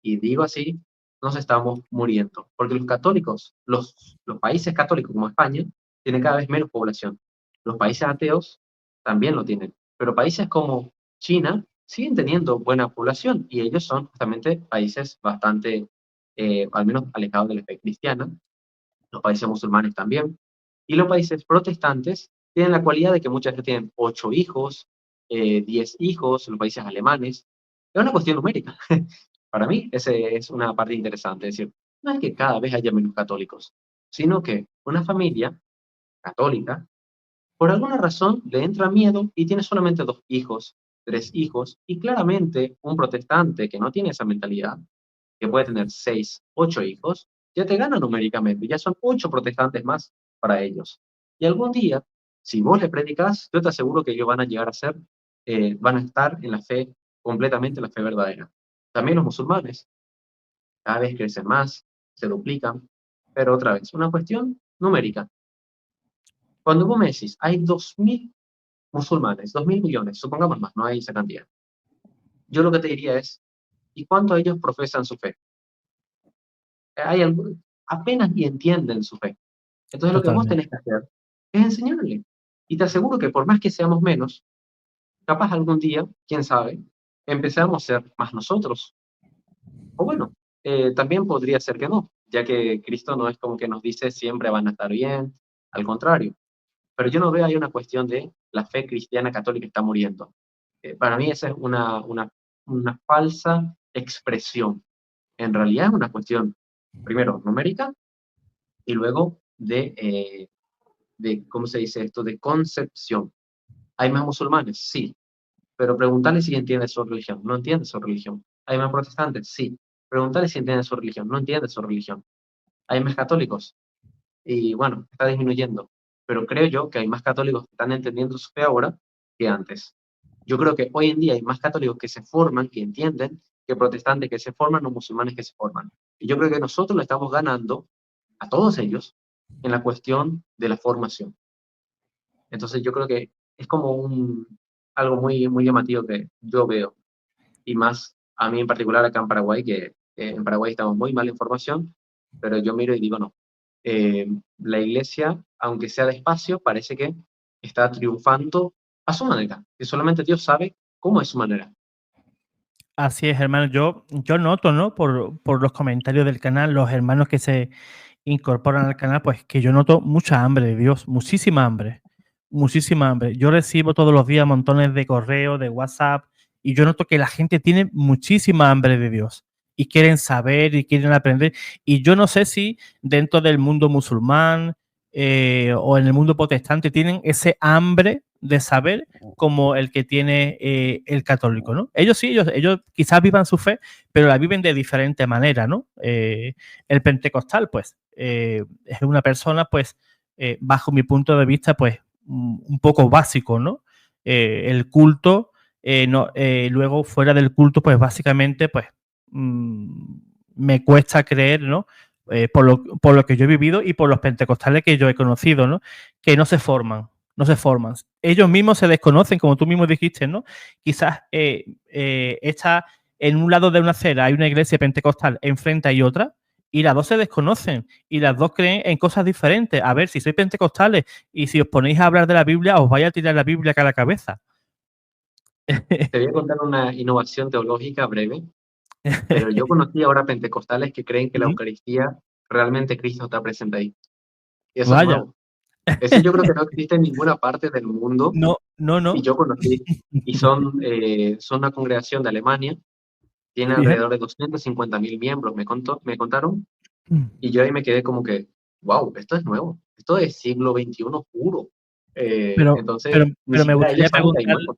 y digo así, nos estamos muriendo. Porque los católicos, los países católicos como España, tienen cada vez menos población. Los países ateos también lo tienen. Pero países como China siguen teniendo buena población y ellos son justamente países bastante, al menos alejados de la fe cristiana. Los países musulmanes también. Y los países protestantes tienen la cualidad de que muchas veces tienen 8 hijos, 10 hijos, los países alemanes. Es una cuestión numérica. Para mí, esa es una parte interesante. Es decir, no es que cada vez haya menos católicos, sino que una familia católica, por alguna razón, le entra miedo y tiene solamente 2 hijos, 3 hijos, y claramente un protestante que no tiene esa mentalidad, que puede tener 6, 8 hijos, ya te gana numéricamente, ya son 8 protestantes más para ellos. Y algún día, si vos le predicas, yo te aseguro que ellos van a llegar a ser, van a estar en la fe, completamente en la fe verdadera. También los musulmanes, cada vez crecen más, se duplican, pero otra vez, una cuestión numérica. Cuando vos me decís, hay 2000 musulmanes, 2000 millones, supongamos más, no hay esa cantidad. Yo lo que te diría es, ¿y cuánto ellos profesan su fe? Apenas y entienden su fe. Entonces lo que vos tenés Totalmente. que hacer es enseñarle. Y te aseguro que por más que seamos menos, capaz algún día, quién sabe, empezamos a ser más nosotros. O bueno, también podría ser que no, ya que Cristo no es como que nos dice siempre van a estar bien, al contrario. Pero yo no veo ahí una cuestión de la fe cristiana católica está muriendo. Para mí esa es una falsa expresión. En realidad es una cuestión, primero, numérica y luego ¿cómo se dice esto? De concepción. ¿Hay más musulmanes? Sí, pero preguntarle si entiende su religión. No entiende su religión. ¿Hay más protestantes? Sí. Preguntarle si entiende su religión. No entiende su religión. ¿Hay más católicos? Y bueno, está disminuyendo. Pero creo yo que hay más católicos que están entendiendo su fe ahora que antes. Yo creo que hoy en día hay más católicos que se forman, que entienden, que protestantes que se forman o musulmanes que se forman. Y yo creo que nosotros le estamos ganando a todos ellos en la cuestión de la formación. Entonces yo creo que es como algo muy, muy llamativo que yo veo. Y más a mí en particular acá en Paraguay, que en Paraguay estamos muy mal en formación, pero yo miro y digo no. Eh, la iglesia, aunque sea despacio, parece que está triunfando a su manera, que solamente Dios sabe cómo es su manera. Así es, hermano. Yo noto, ¿no? Por los comentarios del canal, los hermanos que se incorporan al canal, pues que yo noto mucha hambre de Dios, muchísima hambre, muchísima hambre. Yo recibo todos los días montones de correos, de WhatsApp, y yo noto que la gente tiene muchísima hambre de Dios y quieren saber y quieren aprender. Y yo no sé si dentro del mundo musulmán o en el mundo protestante tienen ese hambre de saber como el que tiene el católico, ¿no? Ellos sí, ellos quizás vivan su fe, pero la viven de diferente manera, ¿no? El pentecostal, pues, es una persona, pues, bajo mi punto de vista, pues, un poco básico, ¿no? El culto, no, luego fuera del culto, pues, básicamente, pues, me cuesta creer, ¿no? Por lo que yo he vivido y por los pentecostales que yo he conocido, ¿no? Que no se forman, no se forman. Ellos mismos se desconocen, como tú mismo dijiste, ¿no? Quizás está en un lado de una acera hay una iglesia pentecostal, enfrente hay otra, y las dos se desconocen, y las dos creen en cosas diferentes. A ver, si sois pentecostales y si os ponéis a hablar de la Biblia, os vais a tirar la Biblia acá a la cabeza. Te voy a contar una innovación teológica breve, pero yo conocí ahora pentecostales que creen que la Eucaristía realmente Cristo está presente ahí. Y eso es Vaya, nuevo. Eso yo creo que no existe en ninguna parte del mundo no, no, y no. yo conocí. Y son una congregación de Alemania, tiene Bien. alrededor de 250.000 miembros, me contaron, y yo ahí me quedé como que, wow, esto es nuevo, esto es siglo XXI puro. Pero, pero, Entonces, ni pero siquiera ellos saben que hay muertos.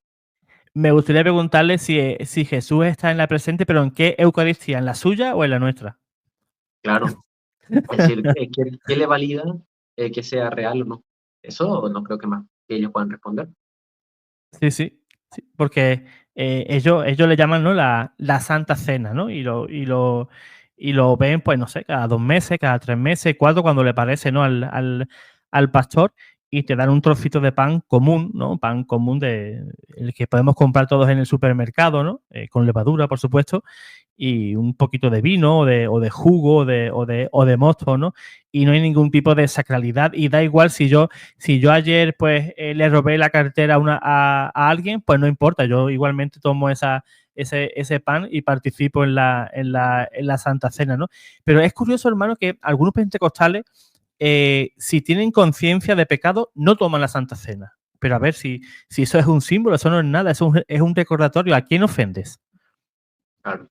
me gustaría preguntarle si Jesús está en la presente, pero ¿en qué Eucaristía? ¿En la suya o en la nuestra? Claro, es decir, ¿qué le valida que sea real o no? Eso no creo que más que ellos puedan responder. Sí, sí, sí, porque ellos le llaman, ¿no? La Santa Cena, ¿no? Y lo ven, pues, no sé, cada 2 meses, cada 3 meses, cuatro, cuando le parece, ¿no? Al pastor, y te dan un trocito de pan común, ¿no? Pan común de el que podemos comprar todos en el supermercado, ¿no? Con levadura, por supuesto, y un poquito de vino o de jugo o de mosto, ¿no? Y no hay ningún tipo de sacralidad, y da igual si yo ayer pues le robé la cartera a alguien, pues no importa, yo igualmente tomo ese pan y participo en la Santa Cena, ¿no? Pero es curioso, hermano, que algunos pentecostales, si tienen conciencia de pecado, no toman la Santa Cena. Pero a ver, si eso es un símbolo, eso no es nada, es un recordatorio. ¿A quién ofendes? Claro.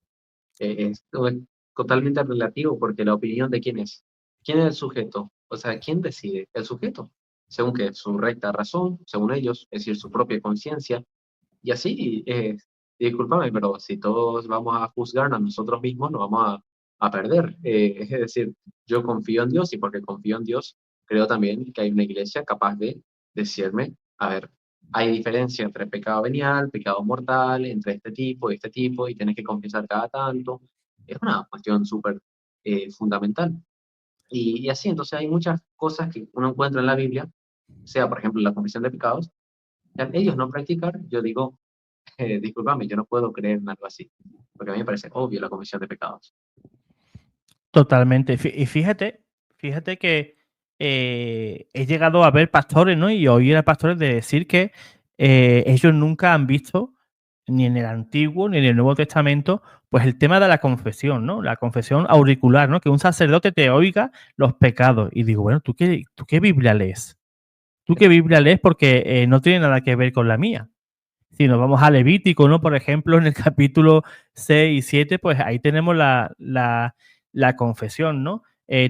Esto es totalmente relativo porque la opinión de quién es. ¿Quién es el sujeto? O sea, ¿quién decide? El sujeto. Según que su recta razón, según ellos, es decir, su propia conciencia. Y así, discúlpame, pero si todos vamos a juzgarnos a nosotros mismos, nos vamos a perder. Es decir, yo confío en Dios y porque confío en Dios, creo también que hay una iglesia capaz de decirme, a ver, hay diferencia entre pecado venial, pecado mortal, entre este tipo, y tienes que confesar cada tanto. Es una cuestión súper fundamental. Y así, entonces hay muchas cosas que uno encuentra en la Biblia, sea por ejemplo la confesión de pecados, que al ellos no practicar, yo digo, discúlpame, yo no puedo creer en algo así, porque a mí me parece obvio la comisión de pecados. Totalmente. Y fíjate que he llegado a ver pastores, ¿no? Y oír a pastores de decir que ellos nunca han visto, ni en el Antiguo ni en el Nuevo Testamento, pues el tema de la confesión, ¿no? La confesión auricular, ¿no? Que un sacerdote te oiga los pecados. Y digo, bueno, ¿tú qué Biblia lees? ¿Tú qué Biblia lees? Porque no tiene nada que ver con la mía. Si nos vamos a Levítico, ¿no? Por ejemplo, en el capítulo 6 y 7, pues ahí tenemos la confesión, ¿no?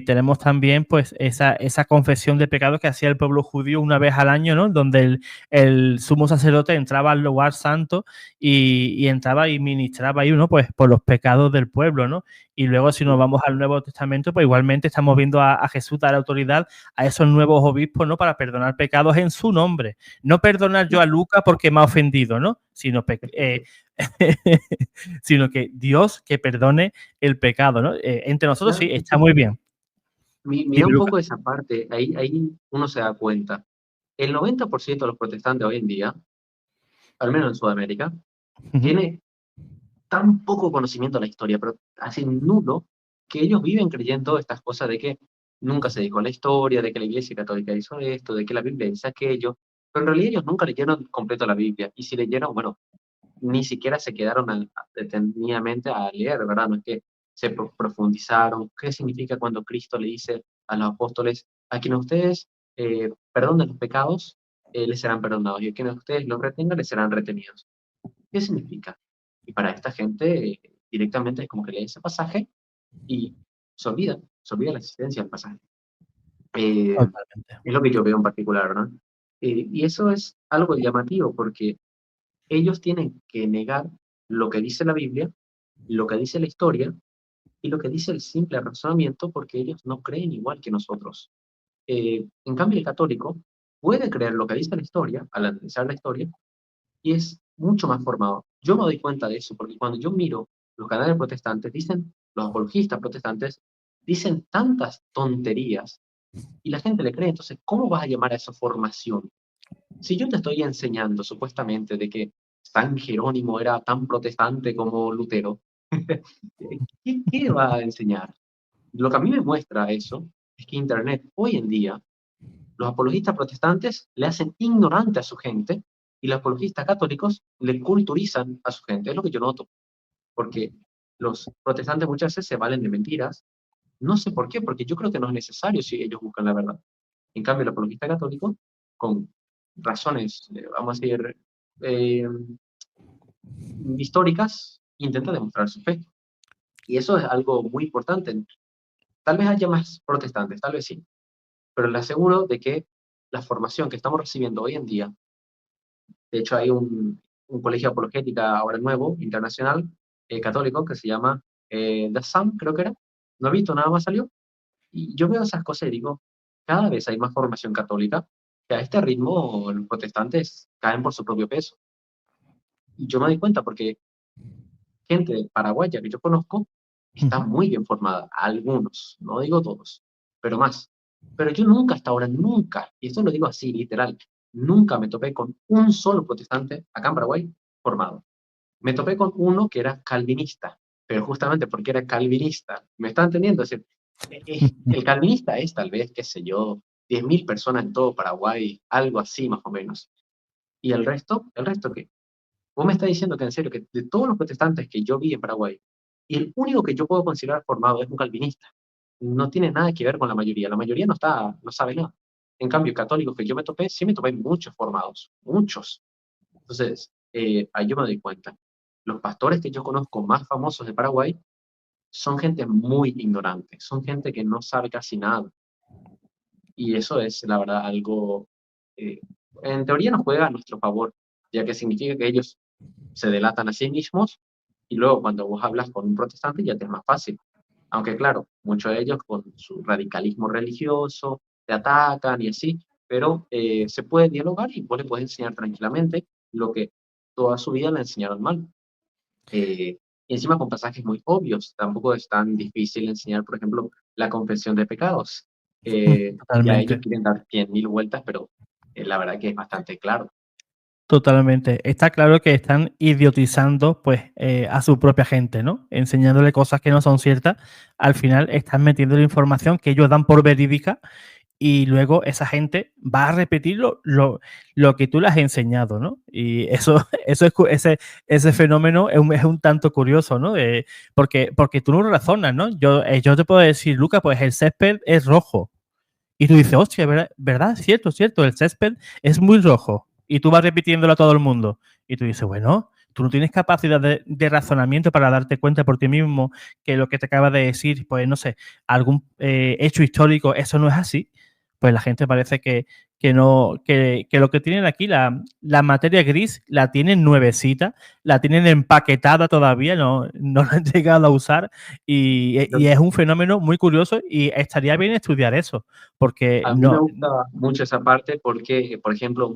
Tenemos también, pues, esa confesión de pecados que hacía el pueblo judío una vez al año, ¿no? Donde el sumo sacerdote entraba al lugar santo y entraba y ministraba ahí, ¿no? Pues por los pecados del pueblo, ¿no? Y luego, si nos vamos al Nuevo Testamento, pues igualmente estamos viendo a Jesús dar autoridad a esos nuevos obispos, ¿no? Para perdonar pecados en su nombre. No perdonar yo a Luca porque me ha ofendido, ¿no? Sino que Dios que perdone el pecado, ¿no? Entre nosotros sí, Claro, está muy bien. mira Dime, un Luca. poco esa parte, ahí uno se da cuenta. El 90% de los protestantes hoy en día, al menos en Sudamérica, Ujú. tiene tan poco conocimiento de la historia, pero así nulo, que ellos viven creyendo estas cosas de que nunca se dijo la historia, de que la Iglesia Católica hizo esto, de que la Biblia dice aquello, pero en realidad ellos nunca leyeron completo la Biblia, y si leyeron, bueno, ni siquiera se quedaron detenidamente a leer, ¿verdad? No es que se profundizaron. ¿Qué significa cuando Cristo le dice a los apóstoles, a quienes ustedes perdonen los pecados, les serán perdonados, y a quienes ustedes los retengan, les serán retenidos? ¿Qué significa? Y para esta gente directamente es como que lee ese pasaje y se olvida la existencia del pasaje. Eh, Totalmente. es lo que yo veo en particular, ¿verdad? Y eso es algo llamativo porque ellos tienen que negar lo que dice la Biblia, lo que dice la historia y lo que dice el simple razonamiento porque ellos no creen igual que nosotros. En cambio, el católico puede creer lo que dice la historia al analizar la historia y es mucho más formado. Yo me doy cuenta de eso porque cuando yo miro los canales protestantes, los apologistas protestantes, dicen tantas tonterías y la gente le cree. Entonces, ¿cómo vas a llamar a eso formación? Si yo te estoy enseñando supuestamente de que San Jerónimo era tan protestante como Lutero, ¿qué va a enseñar? Lo que a mí me muestra eso es que Internet hoy en día, los apologistas protestantes le hacen ignorante a su gente y los apologistas católicos le culturizan a su gente. Es lo que yo noto, porque los protestantes muchas veces se valen de mentiras. No sé por qué, porque yo creo que no es necesario si ellos buscan la verdad. En cambio, el apologista católico, con razones, vamos a decir, eh, históricas, intenta demostrar su fe. Y eso es algo muy importante. Tal vez haya más protestantes, tal vez sí, pero le aseguro de que la formación que estamos recibiendo hoy en día, de hecho hay un colegio de apologética ahora nuevo, internacional, católico, que se llama The Sun, creo que era, no he visto, nada más salió, y yo veo esas cosas y digo, cada vez hay más formación católica, que a este ritmo los protestantes caen por su propio peso. Y yo me doy cuenta porque gente paraguaya que yo conozco está Ujú. muy bien formada, algunos, no digo todos, pero más. Pero yo nunca hasta ahora, nunca, y esto lo digo así, literal, nunca me topé con un solo protestante acá en Paraguay formado. Me topé con uno que era calvinista, pero justamente porque era calvinista, ¿me está entendiendo? Es decir, el calvinista es tal vez, qué sé yo, 10.000 personas en todo Paraguay, algo así más o menos. ¿Y el resto qué? Vos me estás diciendo que en serio, que de todos los protestantes que yo vi en Paraguay, y el único que yo puedo considerar formado es un calvinista. No tiene nada que ver con la mayoría. La mayoría no está, no sabe nada. En cambio, católicos que yo me topé, sí me topé muchos formados, muchos. Entonces, ahí yo me doy cuenta. Los pastores que yo conozco más famosos de Paraguay son gente muy ignorante, son gente que no sabe casi nada. Y eso es, la verdad, algo, eh, en teoría nos juega a nuestro favor, ya que significa que ellos se delatan a sí mismos y luego cuando vos hablas con un protestante ya te es más fácil. Aunque claro, muchos de ellos con su radicalismo religioso te atacan y así, pero se puede dialogar y vos le puedes enseñar tranquilamente lo que toda su vida le enseñaron mal. Y encima con pasajes muy obvios, tampoco es tan difícil enseñar, por ejemplo, la confesión de pecados. Ya ellos Totalmente. quieren dar 100.000 vueltas, pero la verdad que es bastante claro. Totalmente. Está claro que están idiotizando pues a su propia gente, ¿no? Enseñándole cosas que no son ciertas. Al final están metiendo la información que ellos dan por verídica y luego esa gente va a repetir lo que tú le has enseñado, ¿no? Y eso, ese fenómeno es un tanto curioso, ¿no? Porque tú no razonas, ¿no? Yo te puedo decir, Luca, pues el césped es rojo. Y tú dices, hostia, ¿verdad? ¿Verdad? Cierto, cierto, el césped es muy rojo. Y tú vas repitiéndolo a todo el mundo. Y tú dices, bueno, tú no tienes capacidad de razonamiento para darte cuenta por ti mismo que lo que te acaba de decir, pues no sé, algún hecho histórico, eso no es así. Pues la gente parece que no, que lo que tienen aquí, la materia gris, la tienen nuevecita, la tienen empaquetada todavía, no la han llegado a usar y es un fenómeno muy curioso y estaría bien estudiar eso, porque A mí me no. gusta mucho esa parte porque, por ejemplo,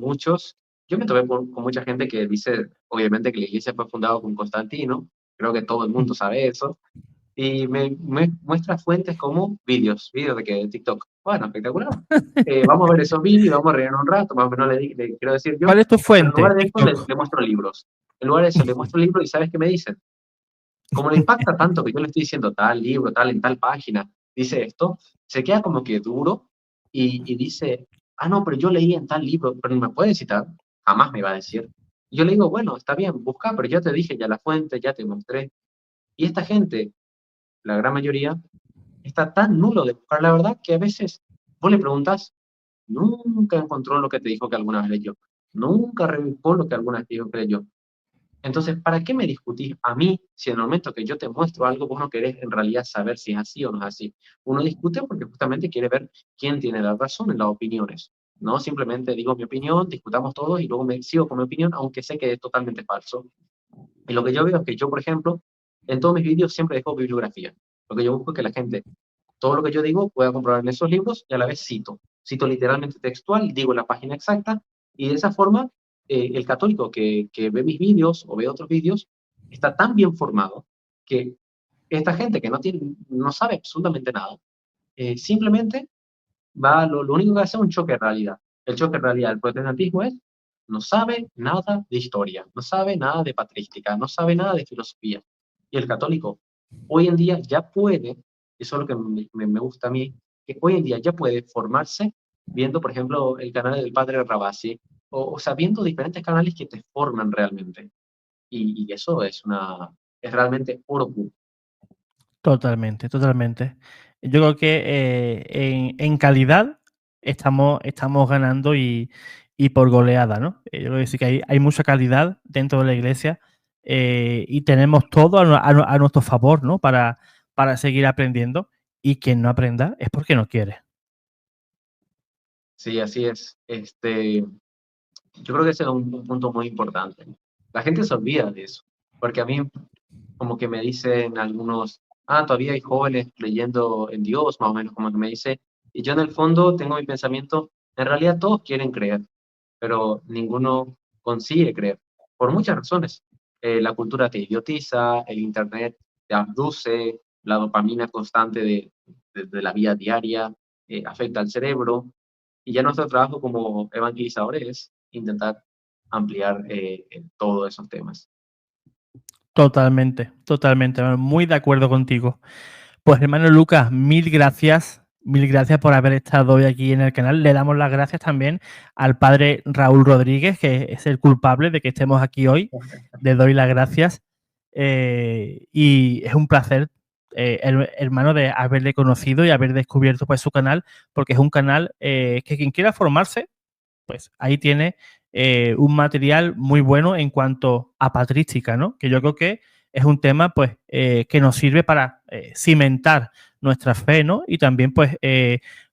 yo me topé con mucha gente que dice, obviamente, que la iglesia fue fundada con Constantino, creo que todo el mundo sabe eso, y me muestra fuentes como vídeos de que de TikTok. Bueno, espectacular. Vamos a ver esos vídeos, vamos a reír un rato, más o menos le quiero decir yo, ¿Cuál es tu pero en fuente? lugar de eso TikTok. le muestro libros. En lugar de eso le muestro libros y ¿sabes qué me dicen? Como le impacta tanto que yo le estoy diciendo tal libro, tal, en tal página, dice esto, se queda como que duro y dice, ah, no, pero yo leí en tal libro, pero no me puede citar, jamás me va a decir. Y yo le digo, bueno, está bien, busca, pero ya te dije ya la fuente, ya te mostré. Y esta gente, la gran mayoría, está tan nulo de buscar la verdad que a veces vos le preguntas, nunca encontró lo que te dijo que alguna vez leyó, nunca rebuscó lo que alguna vez te dijo que leyó. Entonces, ¿para qué me discutís a mí si en el momento que yo te muestro algo, vos no querés en realidad saber si es así o no es así? Uno discute porque justamente quiere ver quién tiene la razón en las opiniones. No simplemente digo mi opinión, discutamos todos y luego me sigo con mi opinión, aunque sé que es totalmente falso. Y lo que yo veo es que yo, por ejemplo, en todos mis vídeos siempre dejo bibliografía. Lo que yo busco es que la gente, todo lo que yo digo, pueda comprobar en esos libros y a la vez cito. Cito literalmente textual, digo la página exacta y de esa forma el católico que ve mis vídeos o ve otros vídeos está tan bien formado que esta gente que no sabe absolutamente nada, simplemente lo único que hace es un choque de realidad. el choque en realidad. El protestantismo no sabe nada de historia, no sabe nada de patrística, no sabe nada de filosofía. Y el católico hoy en día ya puede, eso es lo que me gusta a mí, que hoy en día ya puede formarse viendo, por ejemplo, el canal del padre Rabasi, o sea, viendo diferentes canales que te forman realmente. Y eso es realmente oro puro. Totalmente, totalmente. Yo creo que en calidad estamos ganando y por goleada, ¿no? Yo creo que sí que hay mucha calidad dentro de la iglesia y tenemos todo a nuestro favor, ¿no? Para seguir aprendiendo y quien no aprenda es porque no quiere. Sí, así es. Yo creo que ese es un punto muy importante. La gente se olvida de eso, porque a mí como que me dicen algunos, todavía hay jóvenes creyendo en Dios, más o menos como que me dice, y yo en el fondo tengo mi pensamiento, en realidad todos quieren creer, pero ninguno consigue creer, por muchas razones. La cultura te idiotiza, el internet te abduce, la dopamina constante de la vida diaria afecta al cerebro, y ya nuestro trabajo como evangelizadores es intentar ampliar en todos esos temas. Totalmente, totalmente. Muy de acuerdo contigo. Pues hermano Lucas, mil gracias por haber estado hoy aquí en el canal. Le damos las gracias también al padre Raúl Rodríguez, que es el culpable de que estemos aquí hoy. Le doy las gracias y es un placer, hermano, de haberle conocido y haber descubierto pues su canal, porque es un canal que quien quiera formarse, pues ahí tiene un material muy bueno en cuanto a patrística, ¿no? Que yo creo que es un tema pues que nos sirve para cimentar nuestra fe, ¿no? Y también pues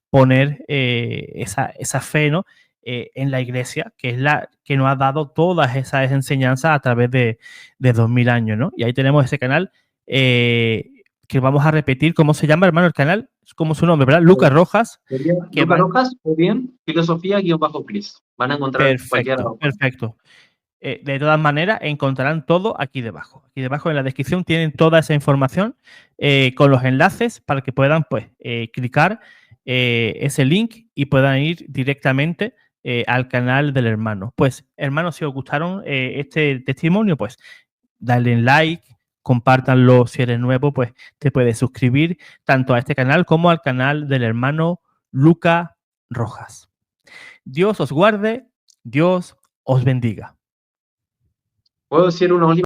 poner esa fe, ¿no? En la iglesia, que es la que nos ha dado todas esas enseñanzas a través de 2000 años, ¿no? Y ahí tenemos ese canal que vamos a repetir. ¿Cómo se llama, hermano, el canal? Es como su nombre, ¿verdad? Lucas Rojas. Sería Que Lucas van... Rojas o bien Filosofía-Cristo. Van a encontrar cualquiera de Perfecto, los dos. perfecto. De todas maneras, encontrarán todo aquí debajo. Aquí debajo en la descripción tienen toda esa información con los enlaces para que puedan pues clicar ese link y puedan ir directamente al canal del hermano. Pues, hermanos, si os gustaron este testimonio, pues dale like, compártanlo si eres nuevo, pues te puedes suscribir tanto a este canal como al canal del hermano Luca Rojas. Dios os guarde, Dios os bendiga. ¿Puedo decir una última?